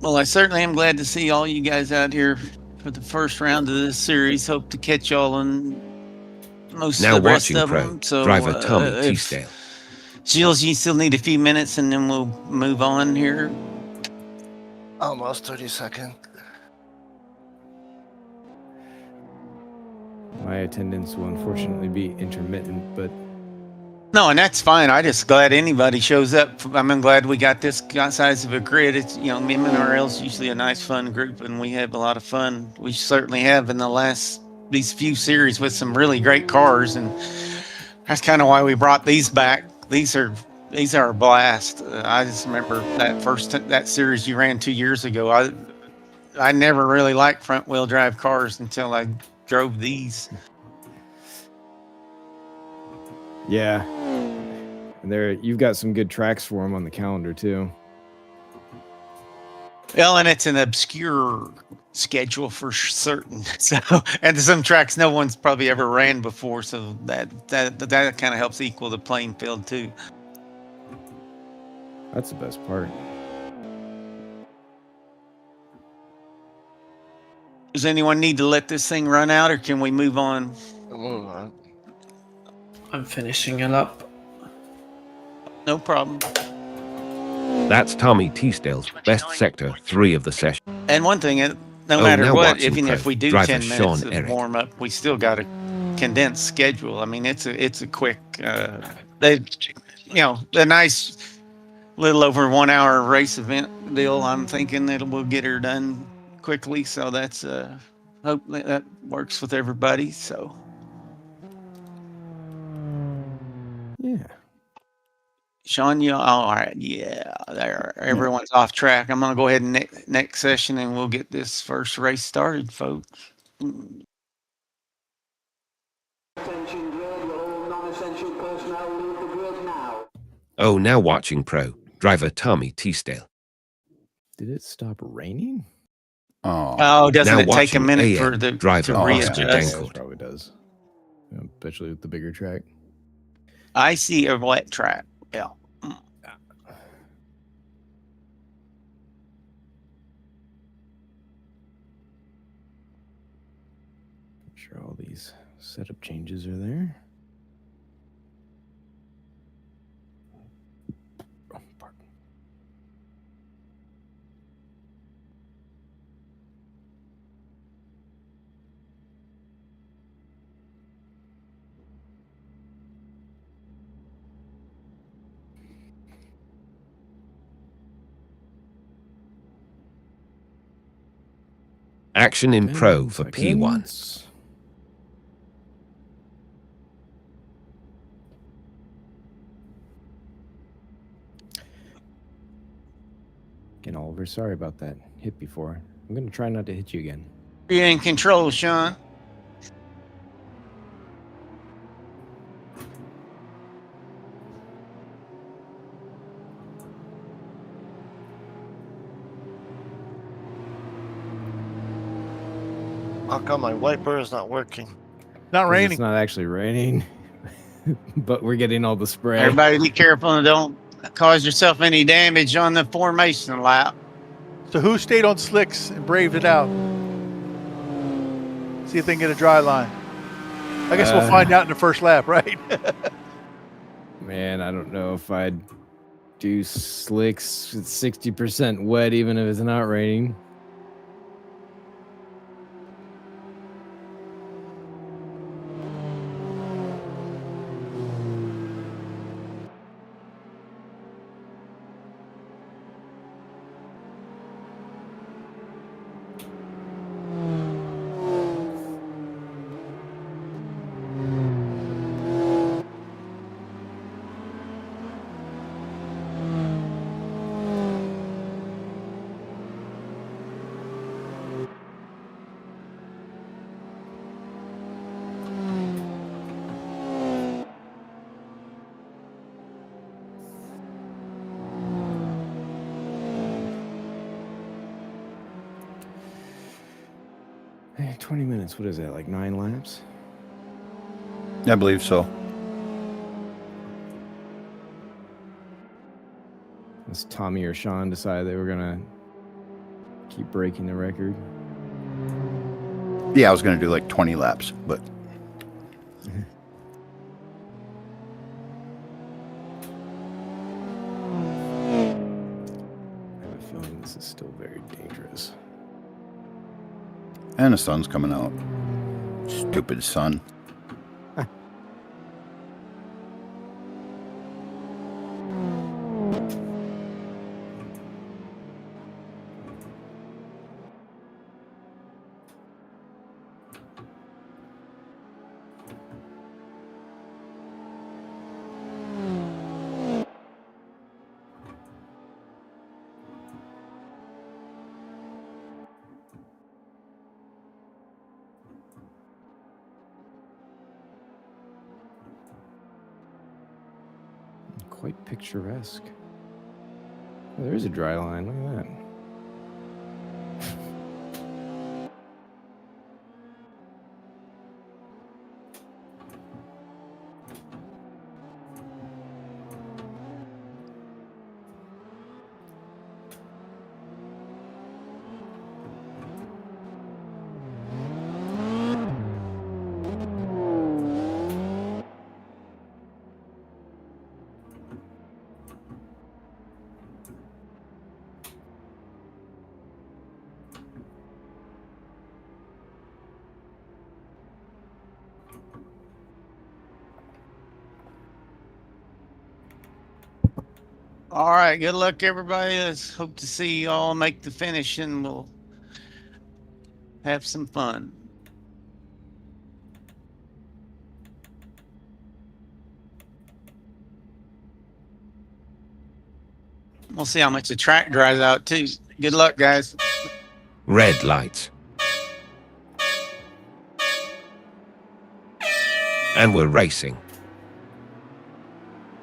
Speaker 4: Well, I certainly am glad to see all you guys out here for the first round of this series. Hope to catch y'all on most
Speaker 3: Now
Speaker 4: of the rest
Speaker 3: watching
Speaker 4: of
Speaker 3: pro
Speaker 4: them. So,
Speaker 3: driver Tommy Teasdale.
Speaker 4: Gilles, you still need a few minutes, and then we'll move on here.
Speaker 2: Almost 30 seconds.
Speaker 1: My attendance will unfortunately be intermittent, but
Speaker 4: No, and that's fine. I just glad anybody shows up. I'm glad we got this size of a grid. It's, you know, MNRL is usually a nice, fun group, and we have a lot of fun. We certainly have in these few series with some really great cars, and that's kind of why we brought these back. These are a blast. I just remember that series you ran 2 years ago. I never really liked front wheel drive cars until I drove these.
Speaker 1: Yeah. And you've got some good tracks for them on the calendar too.
Speaker 4: Well, and it's an obscure schedule for certain. So, and some tracks no one's probably ever ran before, so that kind of helps equal the playing field too.
Speaker 1: That's the best part.
Speaker 4: Does anyone need to let this thing run out, or can we move on?
Speaker 2: Move on.
Speaker 7: I'm finishing it up.
Speaker 4: No problem.
Speaker 3: That's Tommy Teasdale's best sector 3 of the session.
Speaker 4: And one thing, no matter
Speaker 3: now
Speaker 4: what,
Speaker 3: watching
Speaker 4: even
Speaker 3: Pro,
Speaker 4: if we do
Speaker 3: driver
Speaker 4: 10
Speaker 3: Sean
Speaker 4: minutes of
Speaker 3: Eric.
Speaker 4: warm up, we still got a condensed schedule. I mean, it's a quick, a nice little over 1 hour race event deal. I'm thinking that we'll get her done quickly. So that's hopefully that works with everybody. So
Speaker 1: Yeah.
Speaker 4: Sean, all right, yeah, there. Everyone's off track. I'm gonna go ahead and next session, and we'll get this first race started, folks.
Speaker 3: Oh, now watching Pro, driver Tommy Teasdale.
Speaker 1: Did it stop raining?
Speaker 6: Oh,
Speaker 4: Doesn't
Speaker 3: Now
Speaker 4: it take a
Speaker 3: watching
Speaker 4: minute
Speaker 3: AM,
Speaker 4: for the
Speaker 3: driver
Speaker 4: to
Speaker 3: Oscar
Speaker 4: readjust?
Speaker 3: Dangle.
Speaker 1: It probably does. Especially with the bigger track.
Speaker 4: I see a wet track. Yeah.
Speaker 1: I'm sure all these setup changes are there. Oh, pardon.
Speaker 3: Action in Pro for P1.
Speaker 1: Seconds. Again, Oliver, sorry about that hit before. I'm going to try not to hit you again.
Speaker 4: You're in control, Sean.
Speaker 2: How come my wiper is not working?
Speaker 5: Not
Speaker 1: 'Cause
Speaker 5: raining.
Speaker 1: It's not actually raining, but we're getting all the spray.
Speaker 4: Everybody be careful and don't cause yourself any damage on the formation lap.
Speaker 5: So who stayed on slicks and braved it out? See if they can get a dry line. I guess we'll find out in the first lap, right?
Speaker 1: Man, I don't know if I'd do slicks with 60% wet, even if it's not raining. Hey, 20 minutes. What is that? Like 9 laps?
Speaker 6: I believe so.
Speaker 1: Unless Tommy or Sean decided they were gonna keep breaking the record.
Speaker 6: Yeah, I was going to do like 20 laps, but
Speaker 1: I have a feeling this is still very dangerous.
Speaker 6: and the sun's coming out. Stupid sun.
Speaker 1: quite picturesque. Oh, there is a dry line. Look at that.
Speaker 4: All right. Good luck, everybody. Let's hope to see you all make the finish, and we'll have some fun. We'll see how much the track dries out, too. Good luck, guys.
Speaker 3: Red light. And we're racing.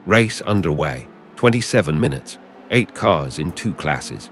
Speaker 3: Race underway. 27 minutes. 8 cars in 2 classes.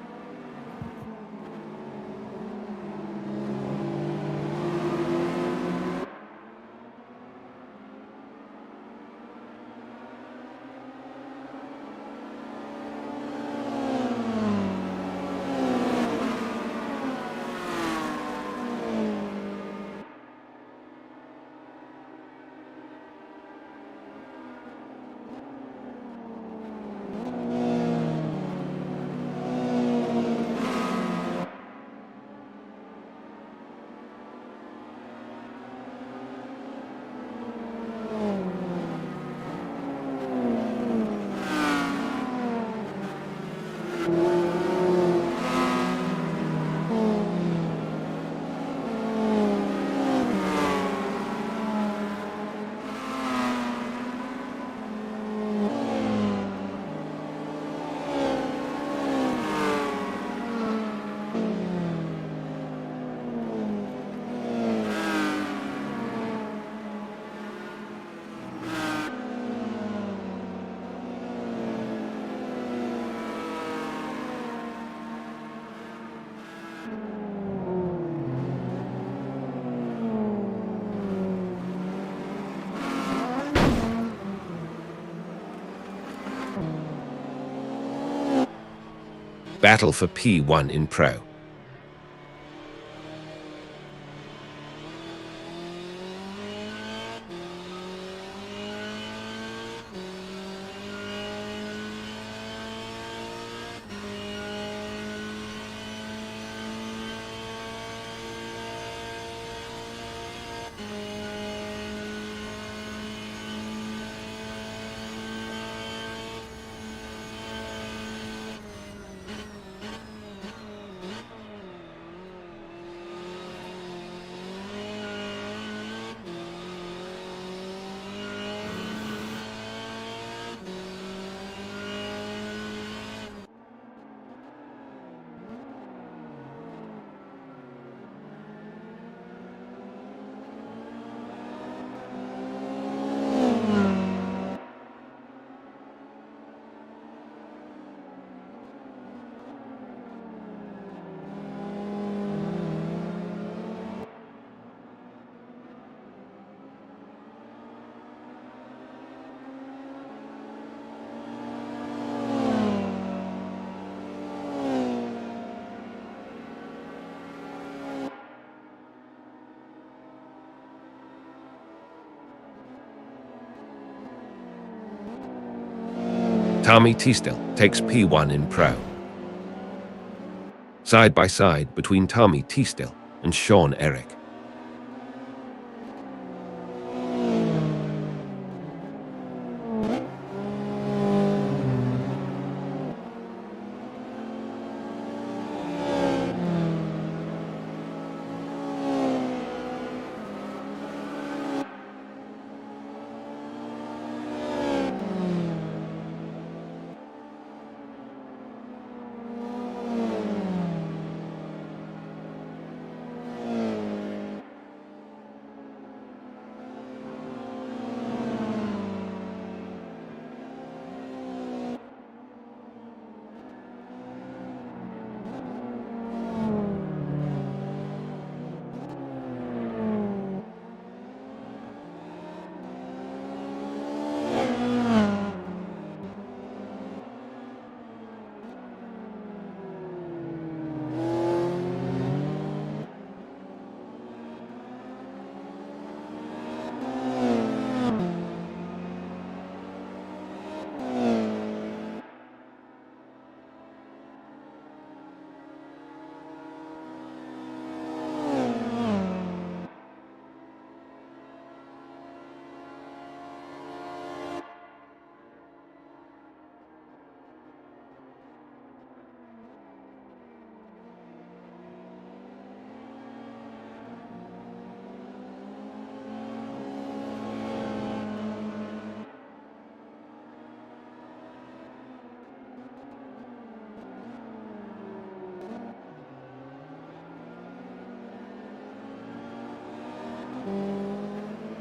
Speaker 3: Battle for P1 in Pro. Tommy Teasdale takes P1 in Pro. Side by side between Tommy Teasdale and Sean Eric.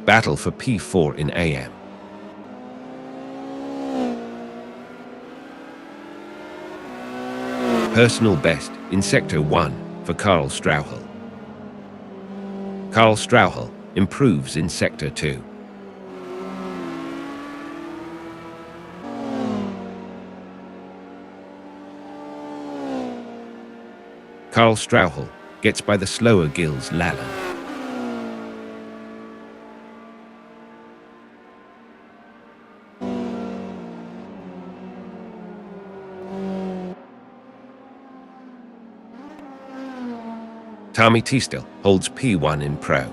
Speaker 3: Battle for P4 in AM. Personal best in Sector 1 for Karl Strauchel. Karl Strauchel improves in Sector 2. Karl Strauchel gets by the slower Gilles Lallan. Tommy Teasdale holds P1 in Pro.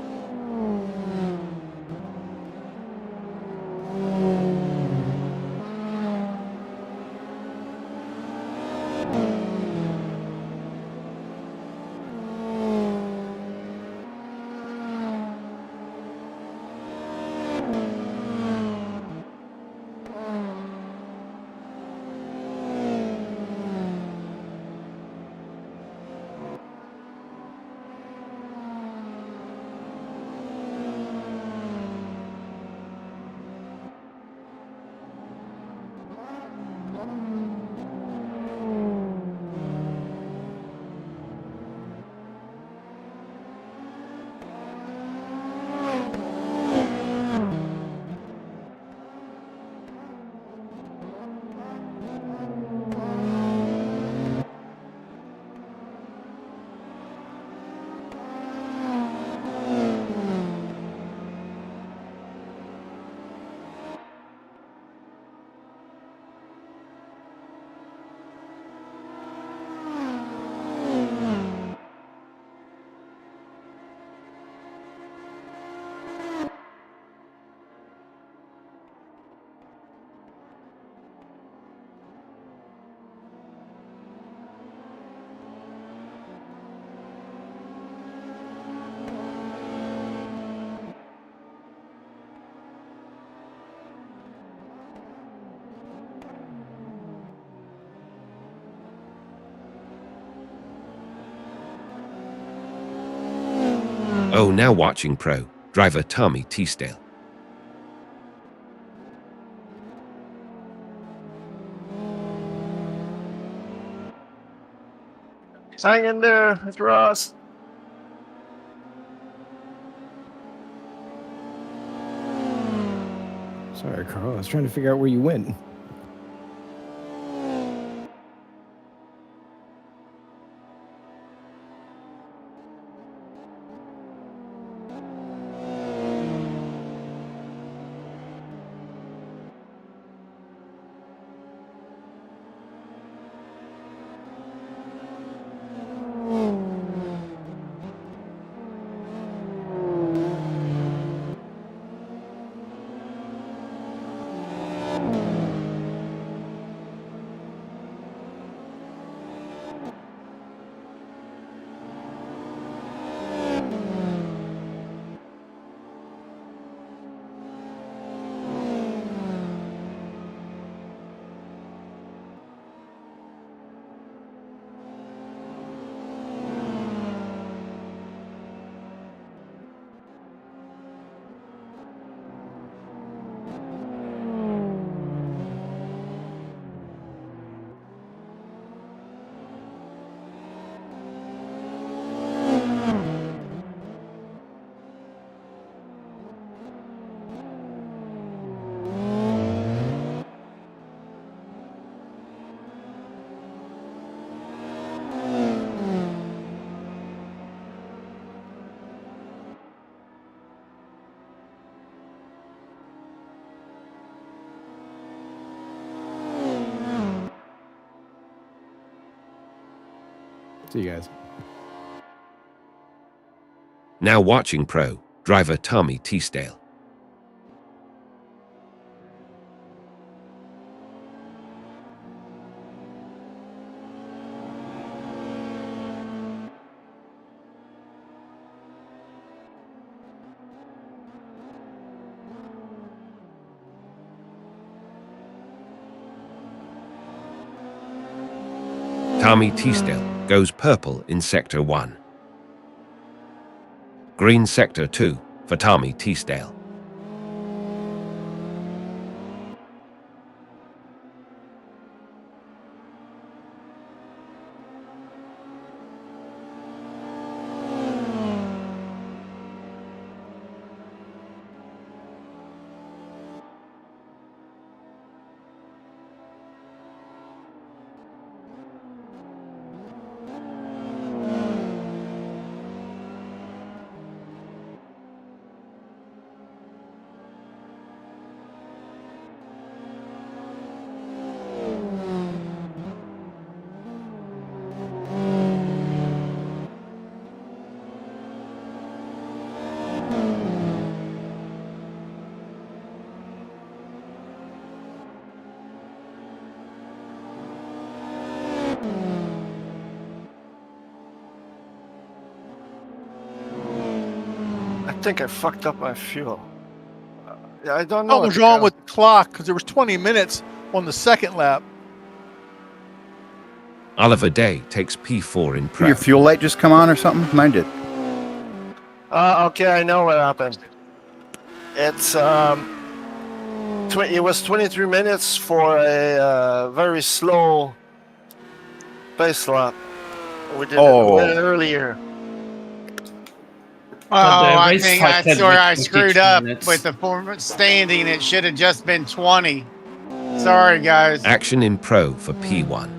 Speaker 3: Oh, now watching Pro, driver Tommy Teasdale.
Speaker 2: Hang in there, it's Ross.
Speaker 1: Sorry, Carl. I was trying to figure out where you went. See you guys.
Speaker 3: Now watching Pro, driver Tommy Teasdale. Tommy Teasdale goes purple in Sector 1. Green Sector 2 for Tommy Teasdale.
Speaker 2: think I fucked up my fuel. Yeah, I don't know.
Speaker 5: What was wrong with the clock? Because there was 20 minutes on the second lap.
Speaker 3: Oliver Day takes P4 in
Speaker 6: Did
Speaker 3: pro.
Speaker 6: your fuel light just come on or something? Mine did.
Speaker 2: Okay, I know what happened. It's it was 23 minutes for a very slow pace lap. We did it way earlier.
Speaker 4: Oh, I
Speaker 7: race
Speaker 4: think that's
Speaker 7: started
Speaker 4: where
Speaker 7: with
Speaker 4: I
Speaker 7: 22
Speaker 4: screwed up
Speaker 7: minutes.
Speaker 4: with the form standing. It should have just been 20. Sorry, guys.
Speaker 3: Action in pro for P1.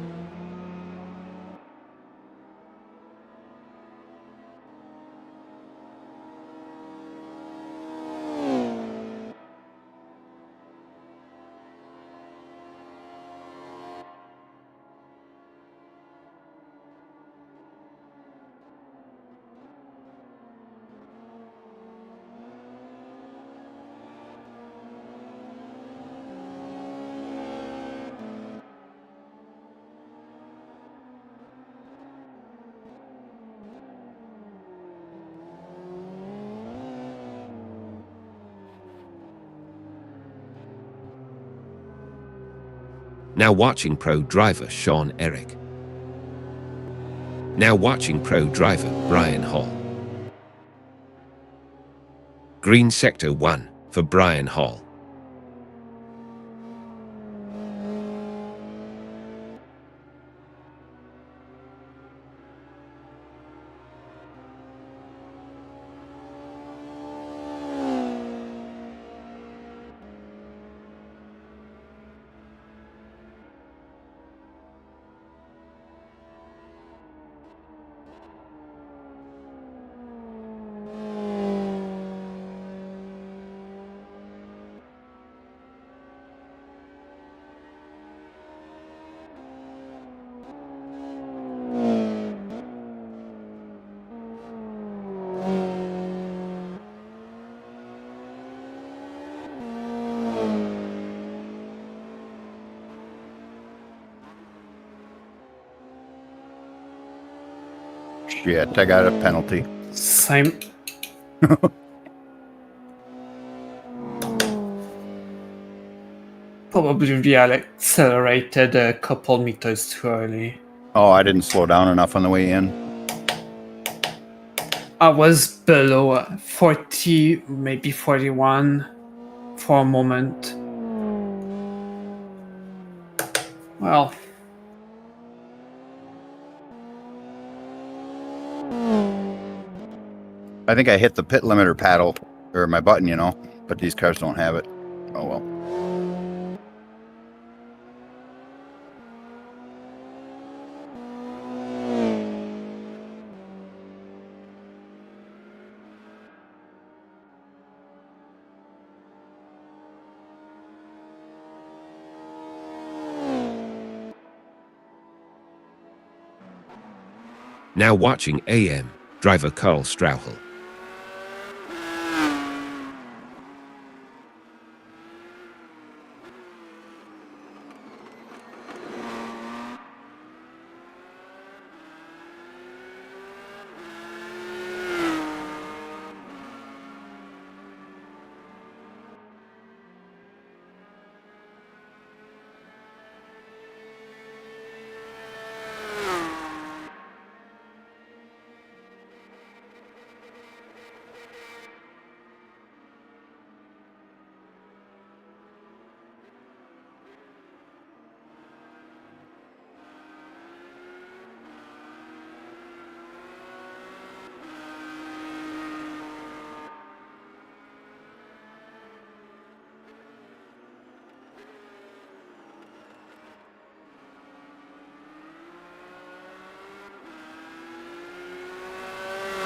Speaker 3: Now watching pro driver Sean Eric. Now watching pro driver Brian Hall. Green sector 1 for Brian Hall.
Speaker 6: Shit, I got a penalty.
Speaker 7: Same. Probably we accelerated a couple meters too early.
Speaker 6: Oh, I didn't slow down enough on the way in.
Speaker 7: I was below 40, maybe 41 for a moment. Well,
Speaker 6: I think I hit the pit limiter paddle, or my button, you know, but these cars don't have it. Oh well.
Speaker 3: Now watching AM driver Carl Strauchel.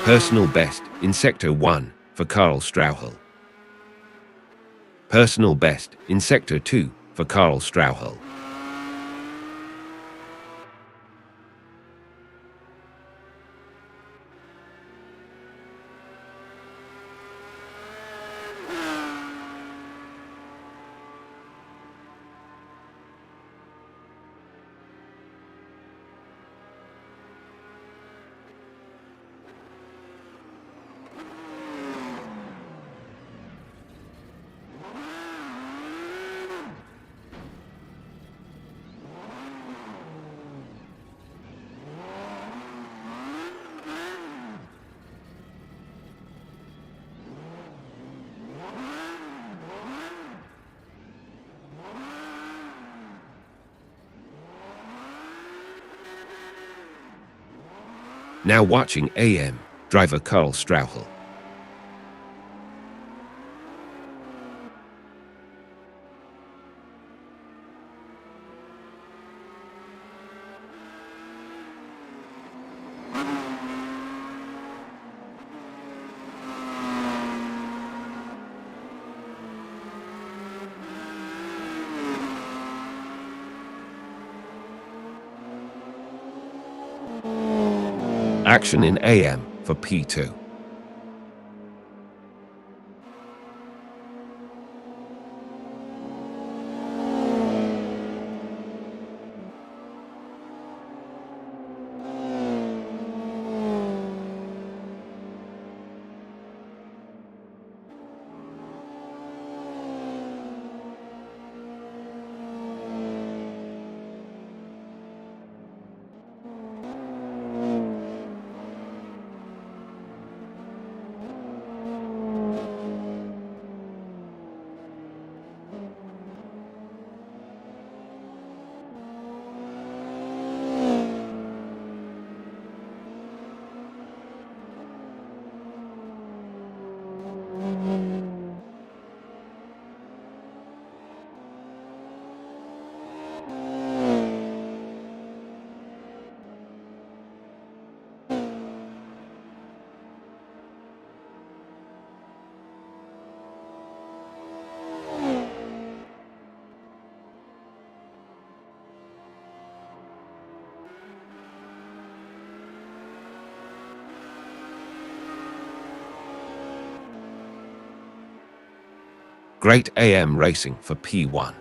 Speaker 3: Personal best in sector 1 for Carl Strauchel. Personal best in sector 2 for Carl Strauchel. Now watching AM, driver Carl Strauchel. Action in AM for P2. Great AM racing for P1.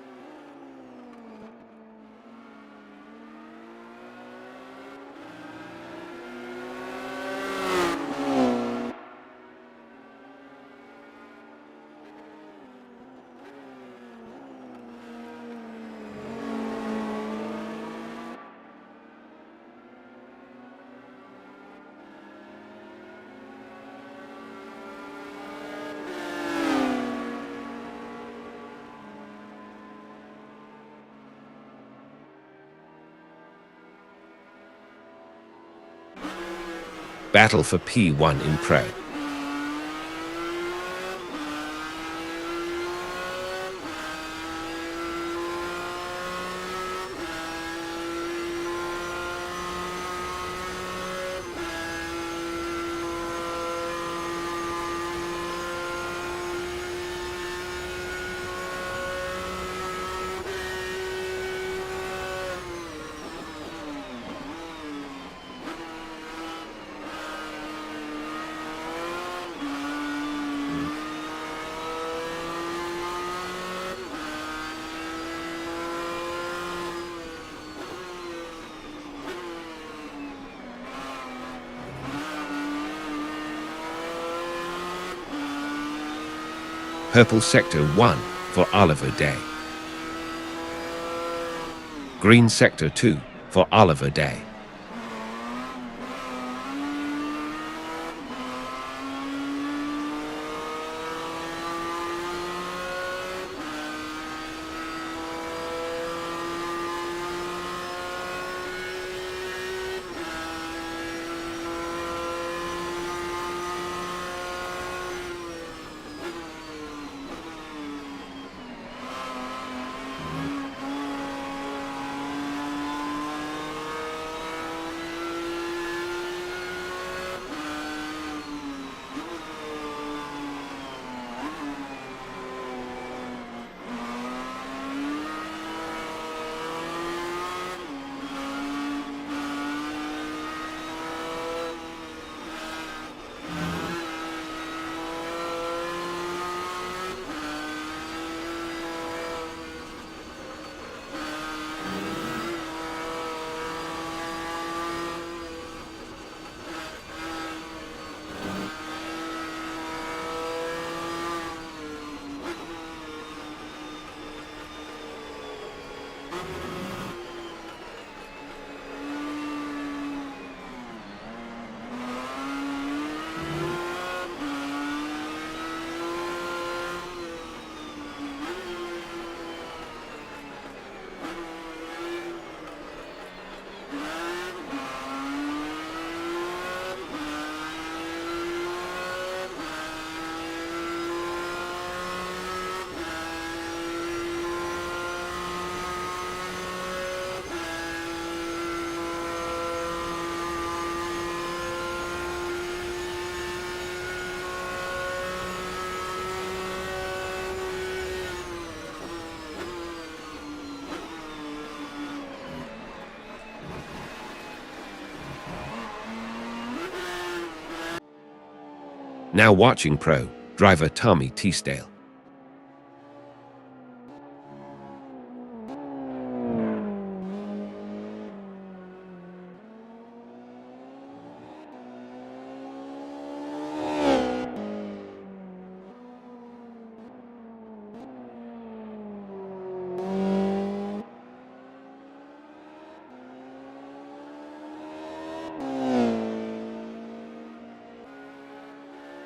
Speaker 3: Battle for P1 in Pro. Purple Sector 1 for Oliver Day. Green Sector 2 for Oliver Day. Now watching pro driver Tommy Teasdale.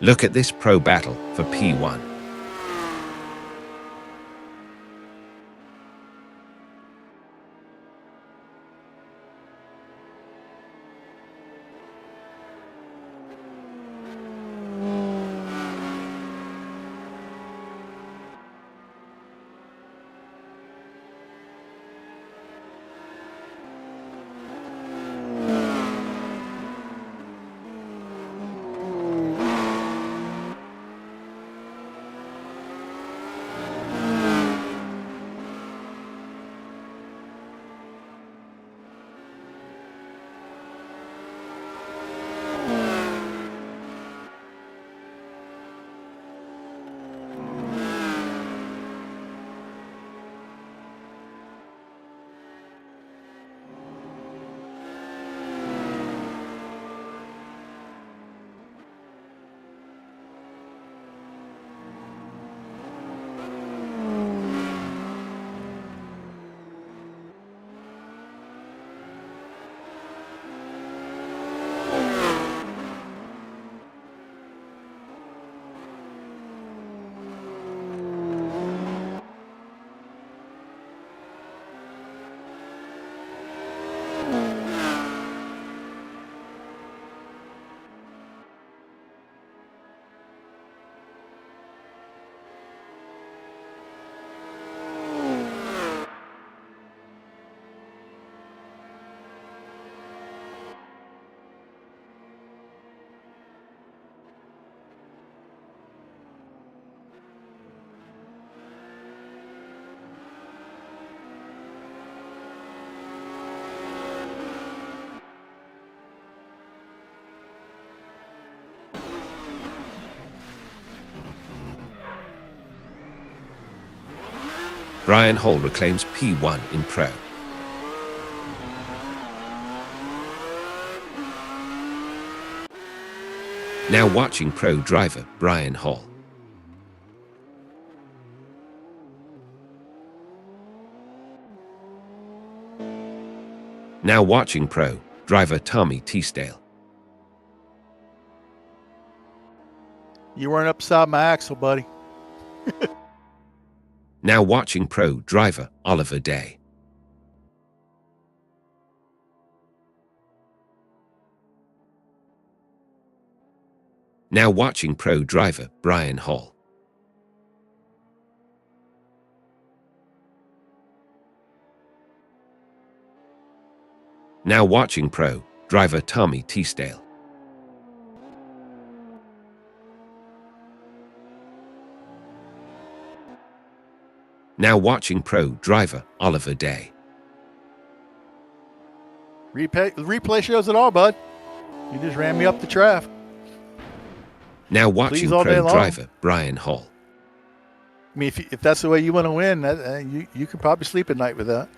Speaker 3: Look at this pro battle for P1. Brian Hall reclaims P1 in pro. Now watching pro driver Brian Hall. Now watching pro driver Tommy Teasdale.
Speaker 5: You weren't upside my axle, buddy.
Speaker 3: Now watching pro driver Oliver Day. Now watching pro driver Brian Hall. Now watching pro driver Tommy Teasdale. Now watching pro driver Oliver Day.
Speaker 5: Replay shows it all, bud. You just ran me up the track.
Speaker 3: Now watching pro driver Brian Hall.
Speaker 5: I mean, if that's the way you want to win, you can probably sleep at night with that.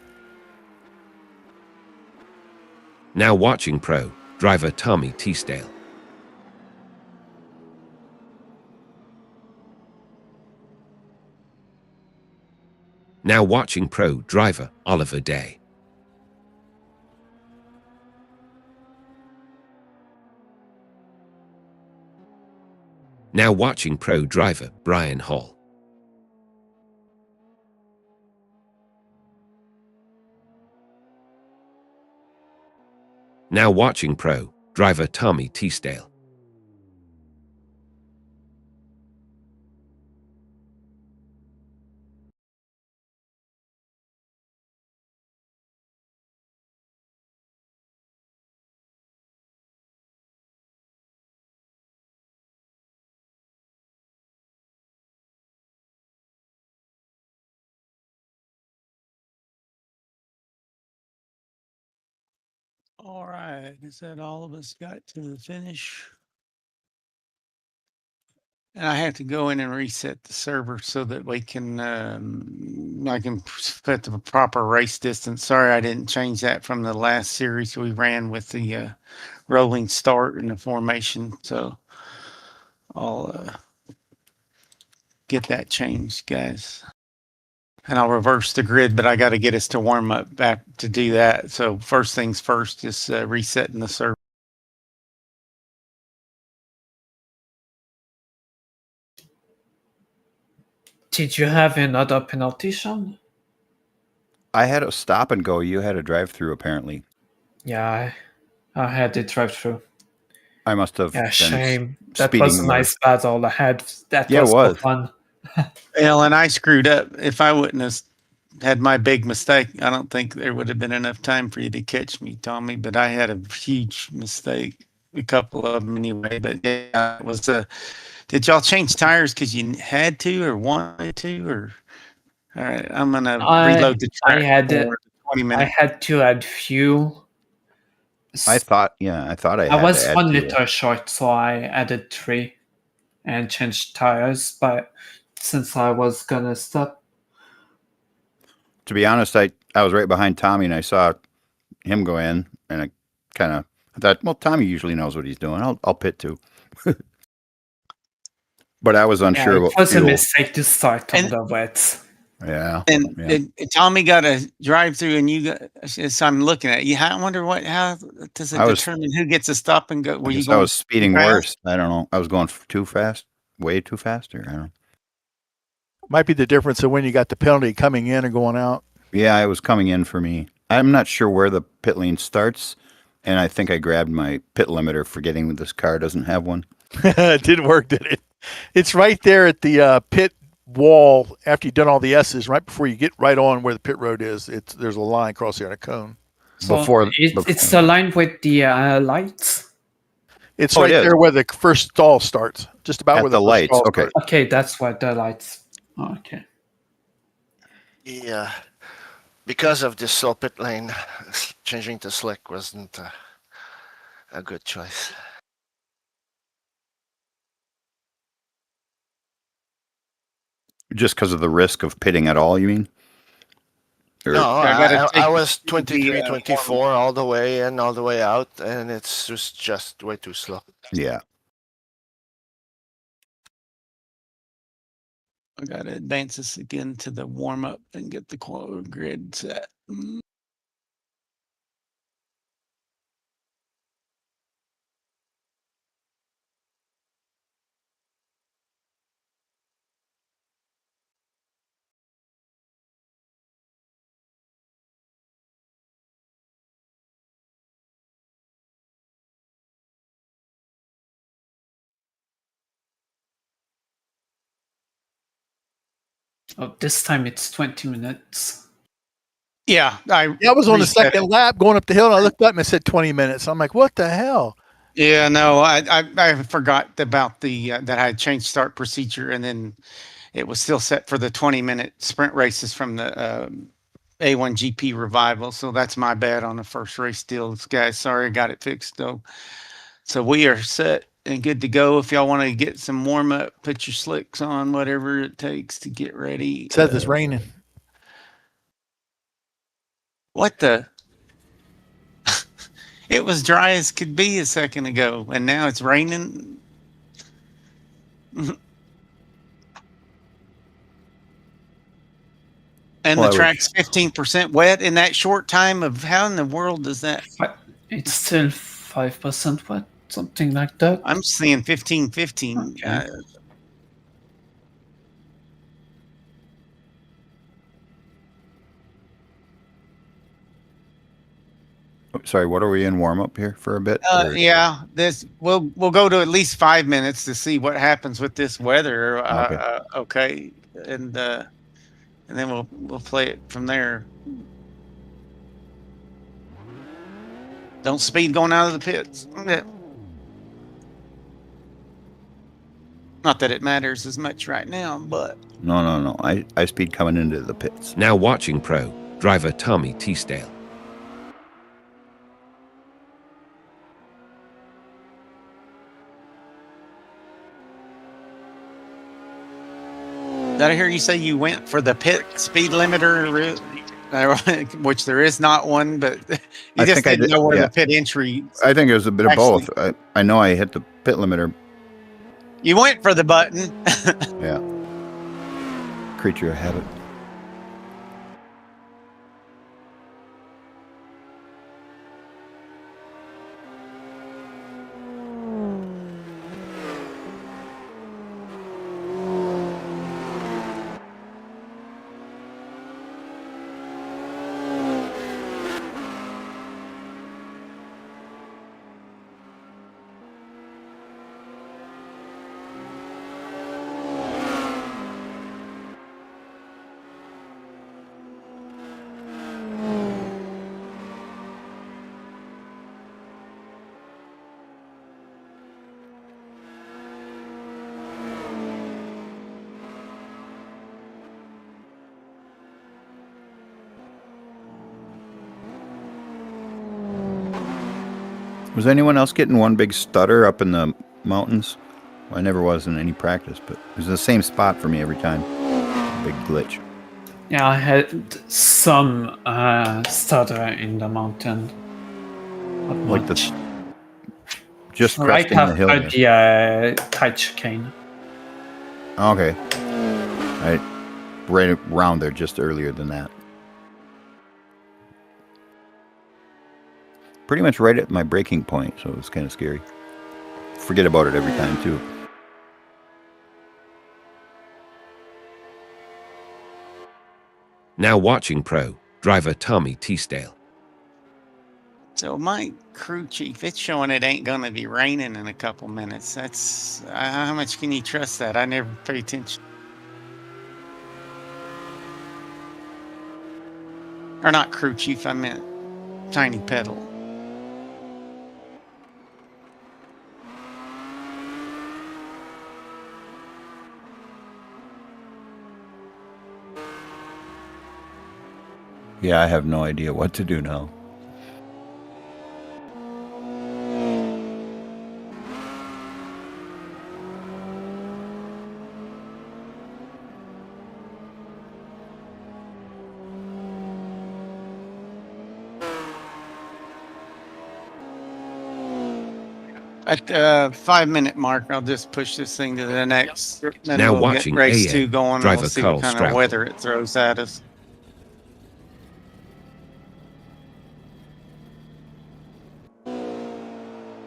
Speaker 3: Now watching pro driver Tommy Teasdale. Now watching pro driver Oliver Day. Now watching pro driver Brian Hall. Now watching pro driver Tommy Teasdale.
Speaker 8: All right, is that all of us got to the finish?
Speaker 4: And I have to go in and reset the server so that we can, I can put the proper race distance. Sorry, I didn't change that from the last series we ran with the rolling start and the formation. So I'll get that changed, guys. And I'll reverse the grid, but I got to get us to warm up back to do that. So first things first is resetting the server.
Speaker 7: Did you have another penalty, Sean?
Speaker 6: I had a stop and go. You had a drive through, apparently.
Speaker 7: Yeah, I had the drive-through.
Speaker 6: I must have.
Speaker 7: Yeah,
Speaker 6: been
Speaker 7: shame. That
Speaker 6: speeding
Speaker 7: was a
Speaker 6: more.
Speaker 7: nice battle. I had that.
Speaker 6: Yeah, it
Speaker 7: was so
Speaker 6: was.
Speaker 7: fun.
Speaker 4: Well, and I screwed up. If I wouldn't have had my big mistake, I don't think there would have been enough time for you to catch me, Tommy. But I had a huge mistake, a couple of them anyway. But yeah, it was did y'all change tires because you had to or wanted to? Or all right, I'm gonna reload the track.
Speaker 7: I had to add fuel.
Speaker 6: I thought I
Speaker 7: I
Speaker 6: had
Speaker 7: was
Speaker 6: to add
Speaker 7: 1
Speaker 6: fuel.
Speaker 7: liter short, so I added 3 and changed tires. But since I was gonna stop,
Speaker 6: To be honest, I was right behind Tommy, and I saw him go in, and I thought, well, Tommy usually knows what he's doing. I'll pit too. But I was unsure
Speaker 7: it
Speaker 6: about
Speaker 7: was
Speaker 6: fuel.
Speaker 7: a mistake to start on the wet.
Speaker 6: Yeah.
Speaker 4: And Tommy got a drive through, and you got. So I'm looking at you. I wonder how does it determine who gets a stop and go? Were you going?
Speaker 6: I was speeding worse. I don't know. I was going too fast, way too fast, or I don't know.
Speaker 5: Might be the difference of when you got the penalty coming in or going out.
Speaker 6: Yeah, it was coming in for me. I'm not sure where the pit lane starts, and I think I grabbed my pit limiter, forgetting that this car doesn't have one.
Speaker 5: It didn't work, did it? It's right there at the pit wall after you've done all the S's, right before you get right on where the pit road is. There's a line across there and a cone.
Speaker 7: So it's the line with the lights.
Speaker 5: It's right there where the first stall starts. Just about
Speaker 6: at
Speaker 5: where
Speaker 6: the lights.
Speaker 5: Stall
Speaker 6: Okay.
Speaker 5: starts.
Speaker 7: Okay, that's what the lights. Oh, okay.
Speaker 2: Yeah, because of this slow pit lane, changing to slick wasn't a good choice.
Speaker 6: Just because of the risk of pitting at all, you mean? Or,
Speaker 2: No, I was 23, 24 all the way in, all the way out, and it's just way too slow.
Speaker 6: Yeah.
Speaker 4: I got to advance this again to the warm up and get the grid set.
Speaker 7: Oh, this time it's 20 minutes.
Speaker 4: Yeah, I
Speaker 5: was on the second lap going up the hill, and I looked up and it said 20 minutes. I'm like, what the hell?
Speaker 4: Yeah, no, I forgot about the that I had changed start procedure, and then it was still set for the 20-minute sprint races from the A1GP revival. So that's my bad on the first race deal, guys. Sorry, I got it fixed though. So we are set and good to go. If y'all want to get some warm up, put your slicks on, whatever it takes to get ready.
Speaker 5: It says it's raining.
Speaker 4: What the? It was dry as could be a second ago, and now it's raining. And the track's 15% wet in that short time of how in the world does that?
Speaker 7: It's still 5% wet, something like that.
Speaker 4: I'm seeing 15. Okay.
Speaker 6: Sorry, what are we in warm up here for a bit?
Speaker 4: Yeah, we'll go to at least 5 minutes to see what happens with this weather. Okay, and then we'll play it from there. Don't speed going out of the pits. Not that it matters as much right now, but
Speaker 6: No. I speed coming into the pits.
Speaker 3: Now watching pro driver Tommy Teasdale.
Speaker 4: Did I hear you say you went for the pit speed limiter, which there is not one, but you just didn't know where the pit entry.
Speaker 6: I think it was a bit of both. I know I hit the pit limiter.
Speaker 4: You went for the button.
Speaker 6: Yeah. Creature of habit. Was anyone else getting one big stutter up in the mountains? Well, I never was in any practice, but it was the same spot for me every time. Big glitch.
Speaker 7: Yeah, I had some stutter in the mountain.
Speaker 6: Like just
Speaker 7: right
Speaker 6: cresting the hill.
Speaker 7: Right after the tight chicane.
Speaker 6: Okay. Right around there, just earlier than that. Pretty much right at my breaking point, so it was kind of scary. Forget about it every time, too.
Speaker 3: Now watching pro, driver Tommy Teasdale.
Speaker 4: So my crew chief, it's showing it ain't going to be raining in a couple minutes. That's how much can you trust that? I never pay attention. Or not crew chief, I meant tiny pedal.
Speaker 6: Yeah, I have no idea what to do now.
Speaker 4: At the 5-minute mark, I'll just push this thing to the next. Then
Speaker 3: Now
Speaker 4: we'll
Speaker 3: watching
Speaker 4: get race
Speaker 3: AM,
Speaker 4: 2 going, and
Speaker 3: driver
Speaker 4: we'll see
Speaker 3: Carl
Speaker 4: what kind
Speaker 3: Strauch.
Speaker 4: of weather it throws at us.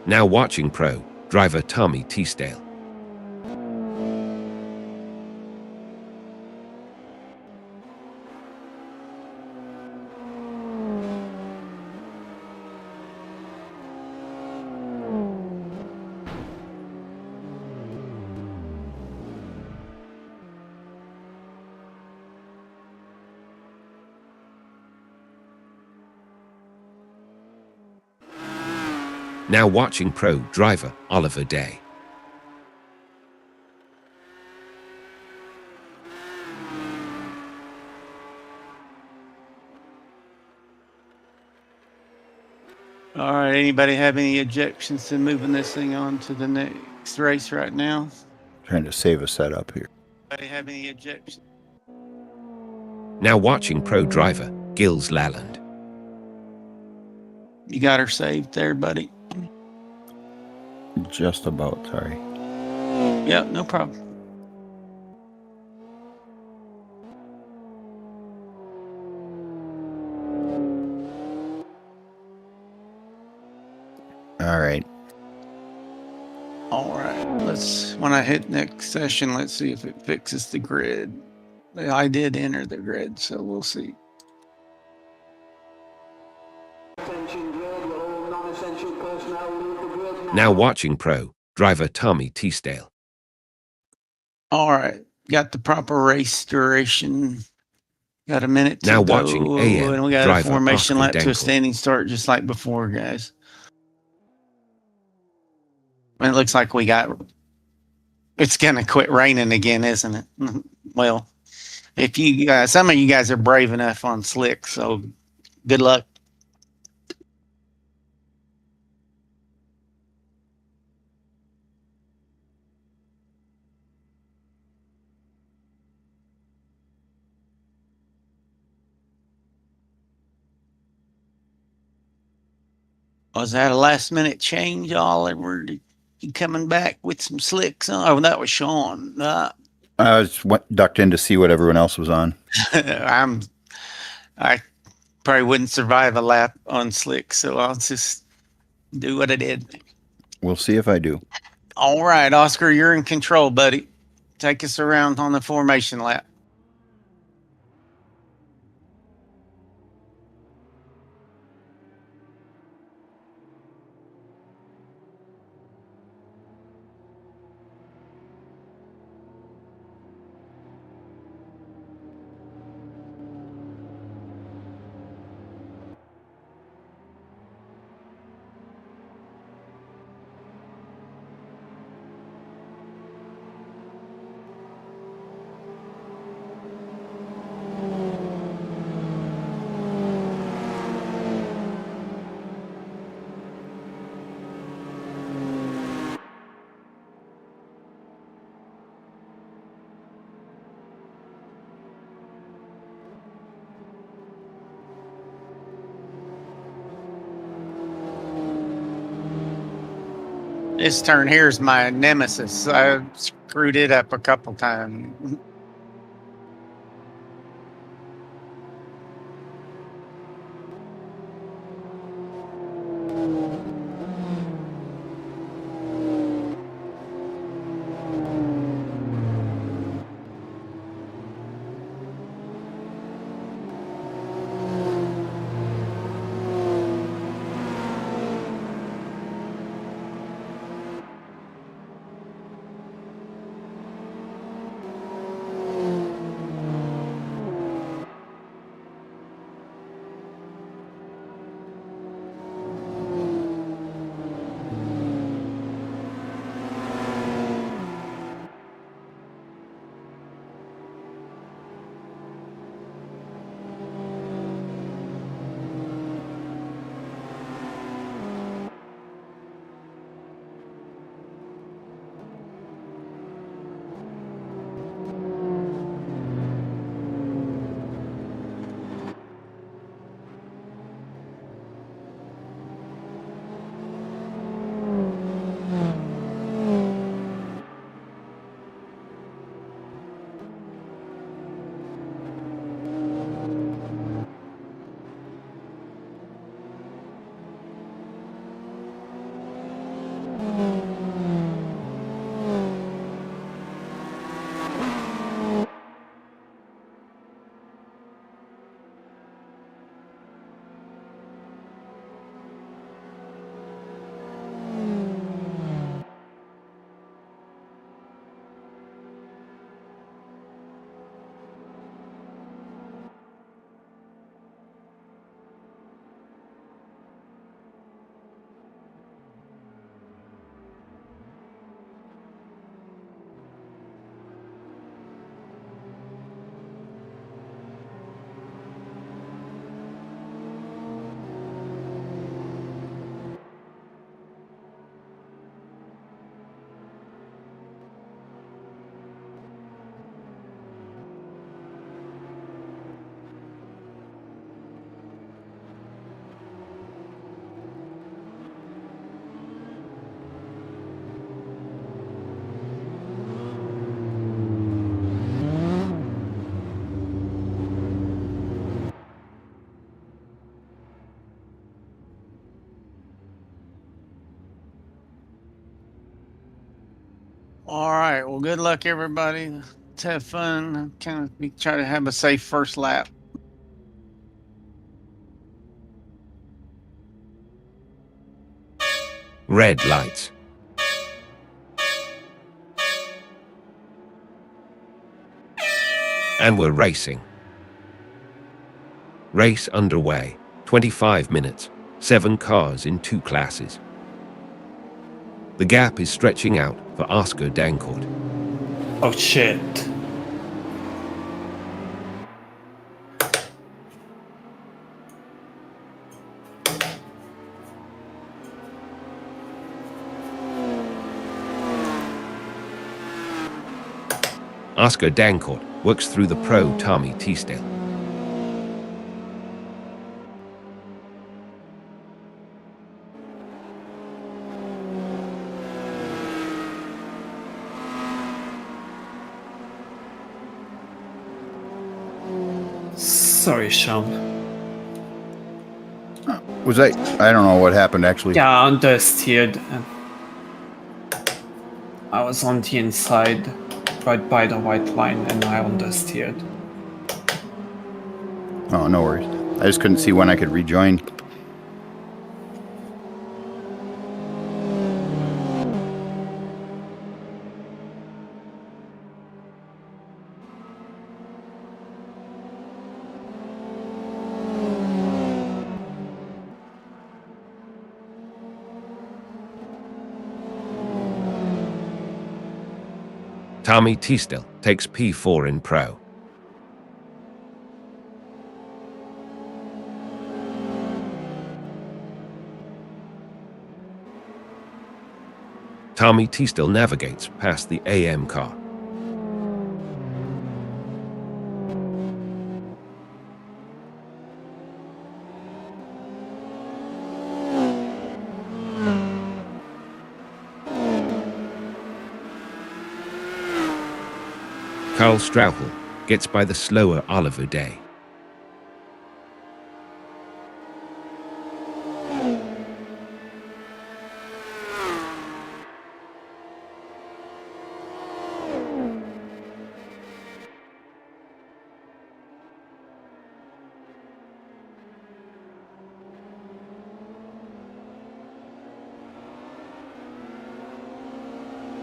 Speaker 3: Now watching pro, driver Tommy Teasdale. Now watching pro, driver Oliver Day.
Speaker 4: All right, anybody have any objections to moving this thing on to the next race right now?
Speaker 6: Trying to save a setup here.
Speaker 4: Anybody have any objections?
Speaker 3: Now watching pro, driver Gilles Lalland.
Speaker 4: You got her saved there, buddy?
Speaker 6: Just about, sorry.
Speaker 4: Yep, no problem.
Speaker 6: All right.
Speaker 4: All right, when I hit next session, let's see if it fixes the grid. I did enter the grid, so we'll see.
Speaker 3: Now watching pro, driver Tommy Teasdale.
Speaker 4: All right, got the proper race duration. Got a minute to
Speaker 3: now
Speaker 4: go,
Speaker 3: watching AM,
Speaker 4: and we got a
Speaker 3: driver
Speaker 4: formation
Speaker 3: Oscar
Speaker 4: lap to a
Speaker 3: Denkel.
Speaker 4: standing start, just like before, guys. And it looks like it's gonna quit raining again, isn't it? Well, if you guys, some of you guys are brave enough on slick, so good luck. Was that a last minute change, Oliver? You coming back with some slicks on? Oh, that was Sean.
Speaker 6: I ducked in to see what everyone else was on.
Speaker 4: I probably wouldn't survive a lap on slick, so I'll just do what I did.
Speaker 6: We'll see if I do.
Speaker 4: All right, Oscar, you're in control, buddy. Take us around on the formation lap. This turn here is my nemesis. I screwed it up a couple times. All right. Well, good luck, everybody. Let's have fun. Try to have a safe first lap.
Speaker 3: Red lights. And we're racing. Race underway. 25 minutes. 7 cars in 2 classes. The gap is stretching out for Oscar Dancourt.
Speaker 7: Oh shit.
Speaker 3: Oscar Dancourt works through the pro Tommy Teasdale.
Speaker 7: Sorry, Sean.
Speaker 6: Was I don't know what happened actually.
Speaker 7: Yeah, I understeered. I was on the inside, right by the white line, and I understeered.
Speaker 6: Oh, no worries. I just couldn't see when I could rejoin.
Speaker 3: Tommy Teasdale takes P4 in pro. Tommy Teasdale navigates past the AM car. Carl Strauchel gets by the slower Oliver Day.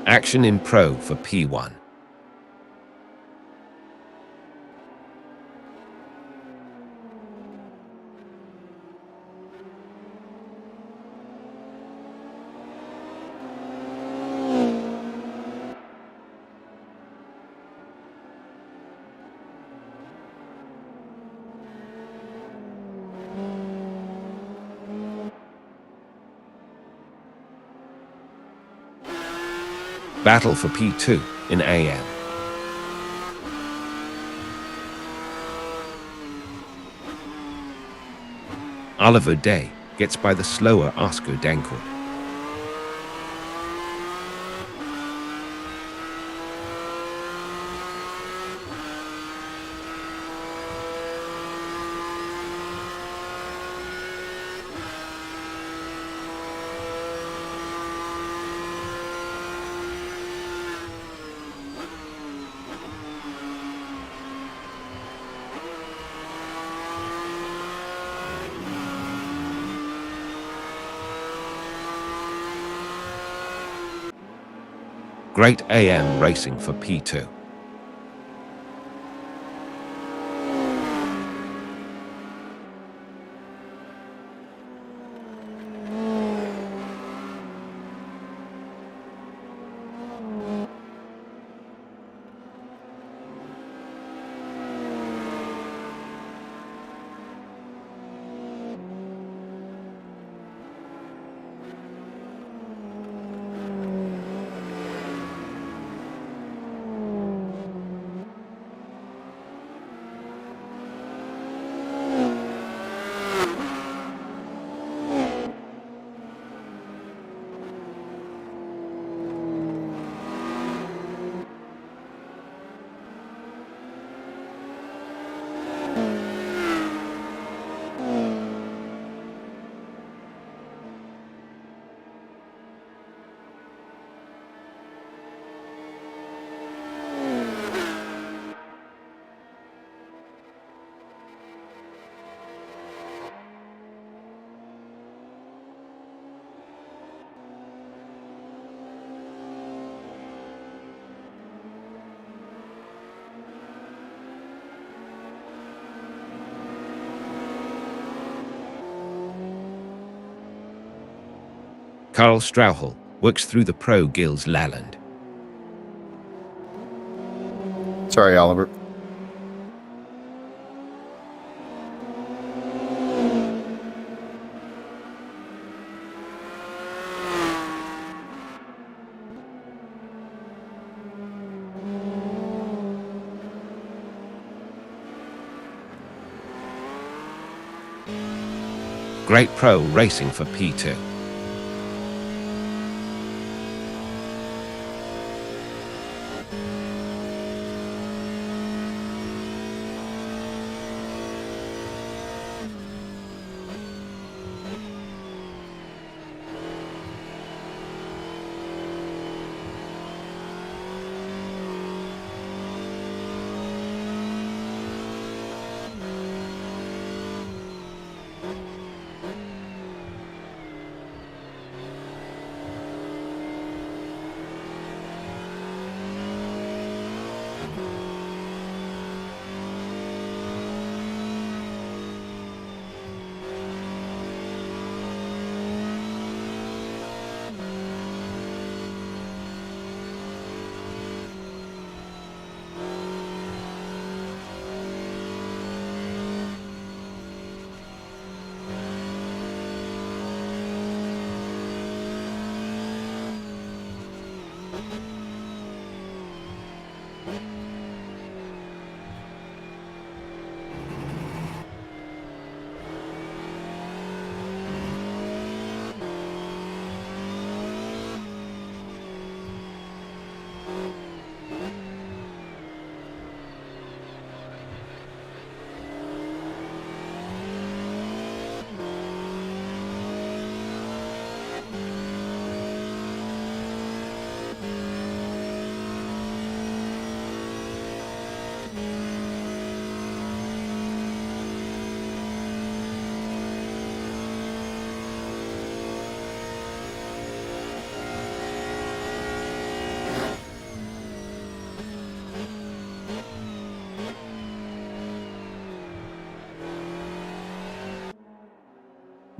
Speaker 3: Action in pro for P1. Battle for P2 in AM. Oliver Day gets by the slower Oscar Dancourt. Great AM racing for P2. Carl Strauchel works through the pro Gilles Lalande.
Speaker 6: Sorry, Oliver.
Speaker 3: Great pro racing for P2.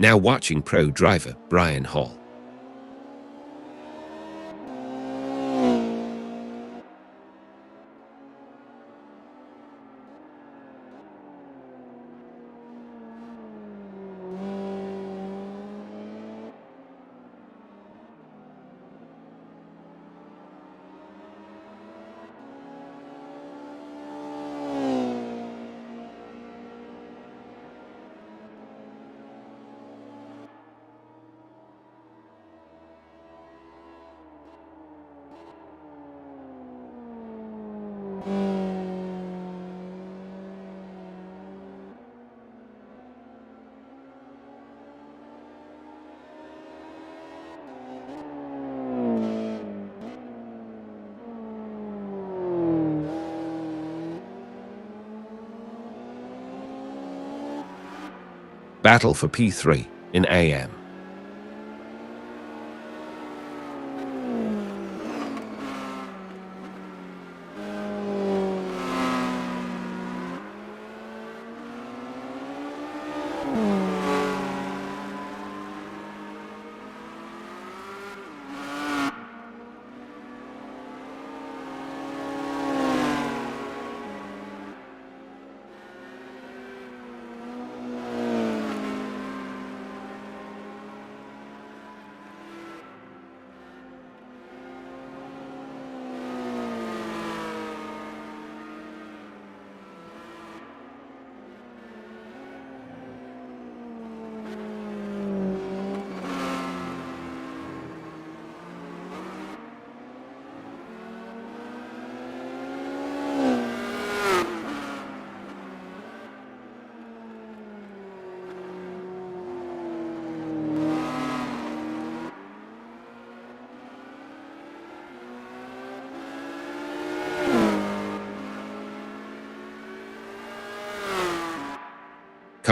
Speaker 3: Now watching pro driver Brian Hall. Battle for P3 in AM.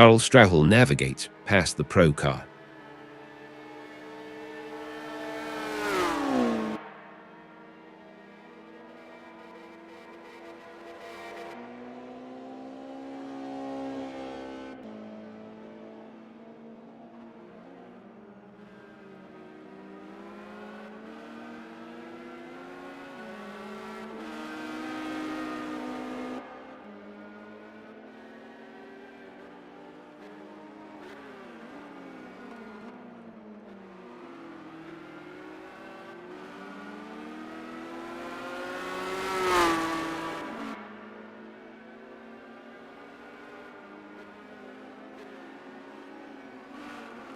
Speaker 3: Carl Strauchel navigates past the pro car.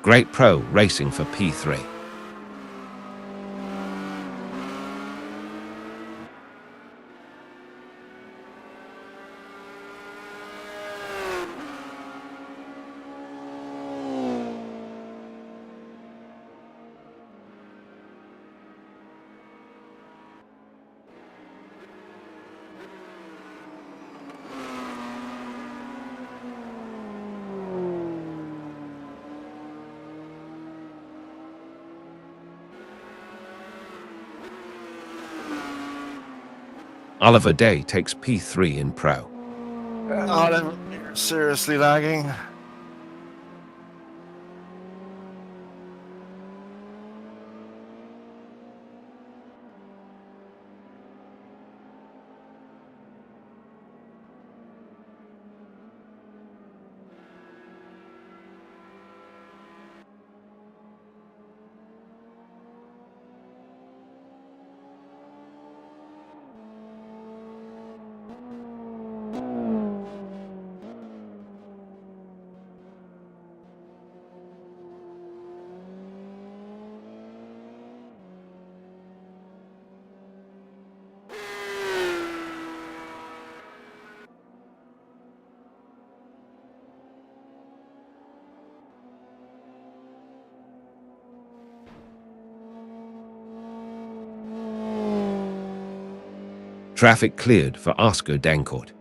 Speaker 3: Great Pro racing for P3. Oliver Day takes P3 in Pro.
Speaker 2: Oliver, you're seriously lagging.
Speaker 3: Traffic cleared for Oscar Dancourt.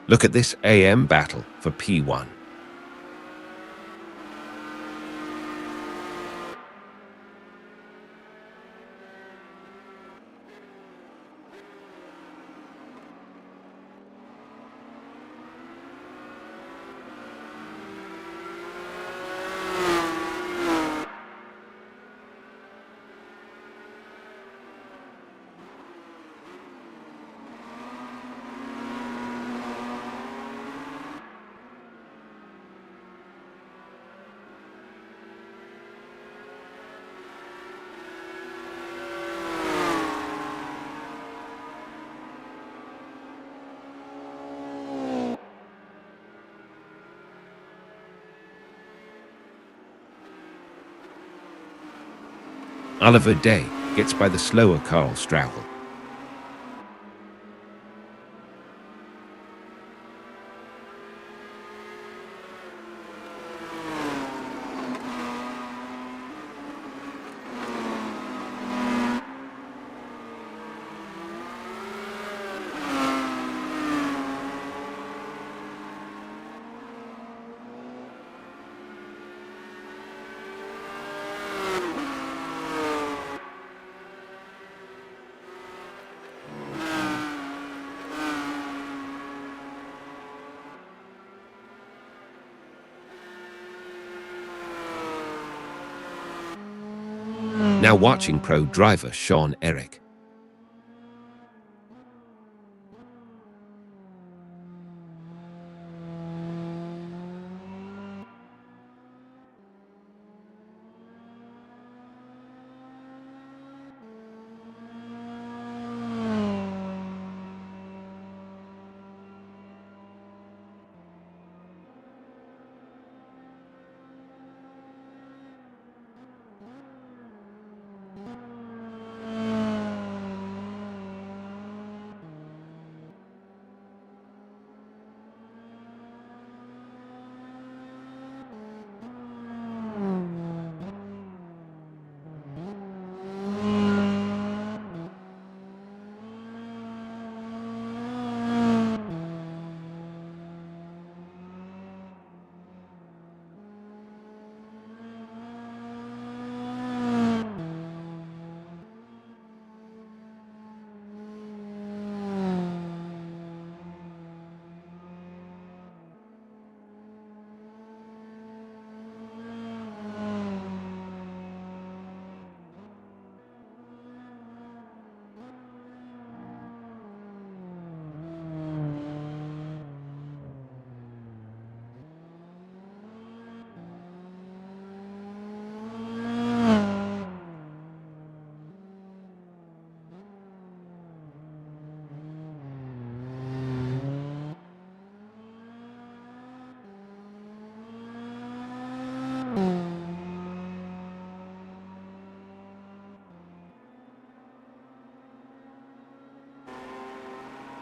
Speaker 3: Look at this AM battle for P1. Oliver Day gets by the slower Karl Strauchel. Now watching pro driver Sean Eric.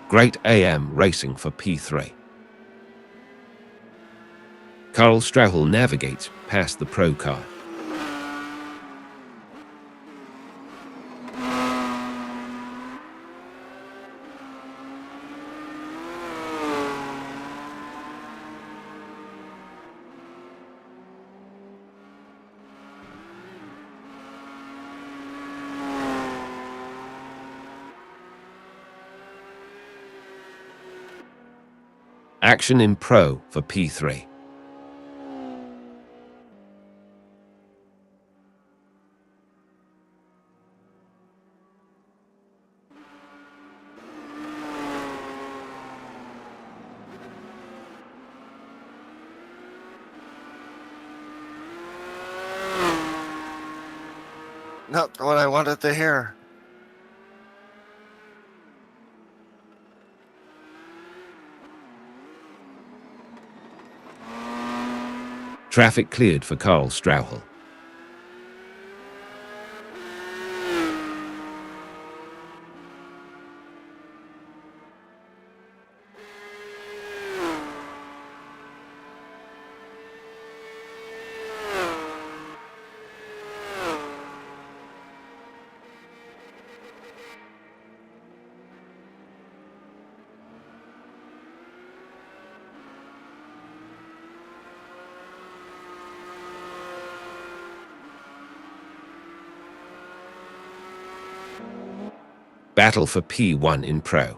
Speaker 3: Great AM racing for P3. Karl Strauchel navigates past the pro car. Action in pro for P3.
Speaker 2: Not what I wanted to hear.
Speaker 3: Traffic cleared for Carl Strauchel. Battle for P1 in Pro.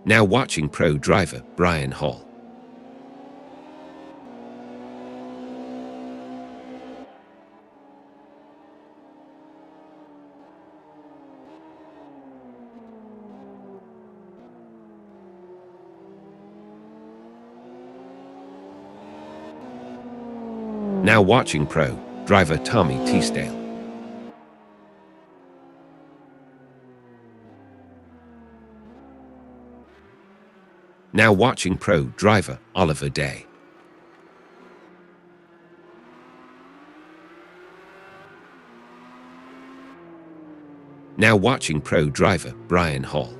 Speaker 3: Now watching pro driver Brian Hall. Now watching pro driver Tommy Teasdale. Now watching pro driver Oliver Day. Now watching pro driver Brian Hall.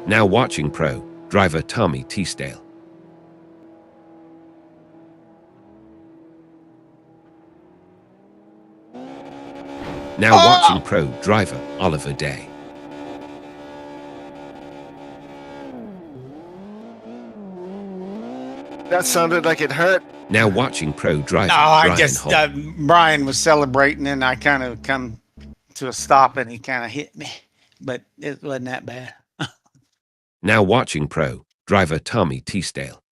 Speaker 3: Now watching pro driver Tommy Teasdale. Now watching pro driver Oliver Day.
Speaker 2: That sounded like it hurt.
Speaker 3: Now watching pro driver
Speaker 4: No,
Speaker 3: Brian Hall.
Speaker 4: Brian was celebrating and I kind of come to a stop and he kind of hit me, but it wasn't that bad.
Speaker 3: Now watching pro driver Tommy Teasdale.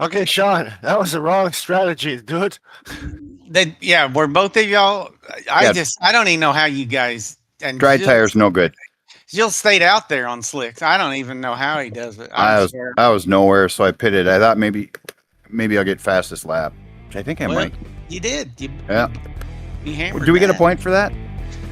Speaker 2: Okay, Sean, that was the wrong strategy, dude.
Speaker 4: Yeah, were both of y'all?
Speaker 6: Yeah.
Speaker 4: I don't even know how you guys. And
Speaker 6: Dry tire's no good.
Speaker 4: Jill stayed out there on slicks. I don't even know how he does it.
Speaker 6: I was nowhere, so I pitted. I thought maybe I'll get fastest lap, which I think I might.
Speaker 4: You did.
Speaker 6: Yeah.
Speaker 4: You hammered
Speaker 6: Do we get a
Speaker 4: that.
Speaker 6: point for that?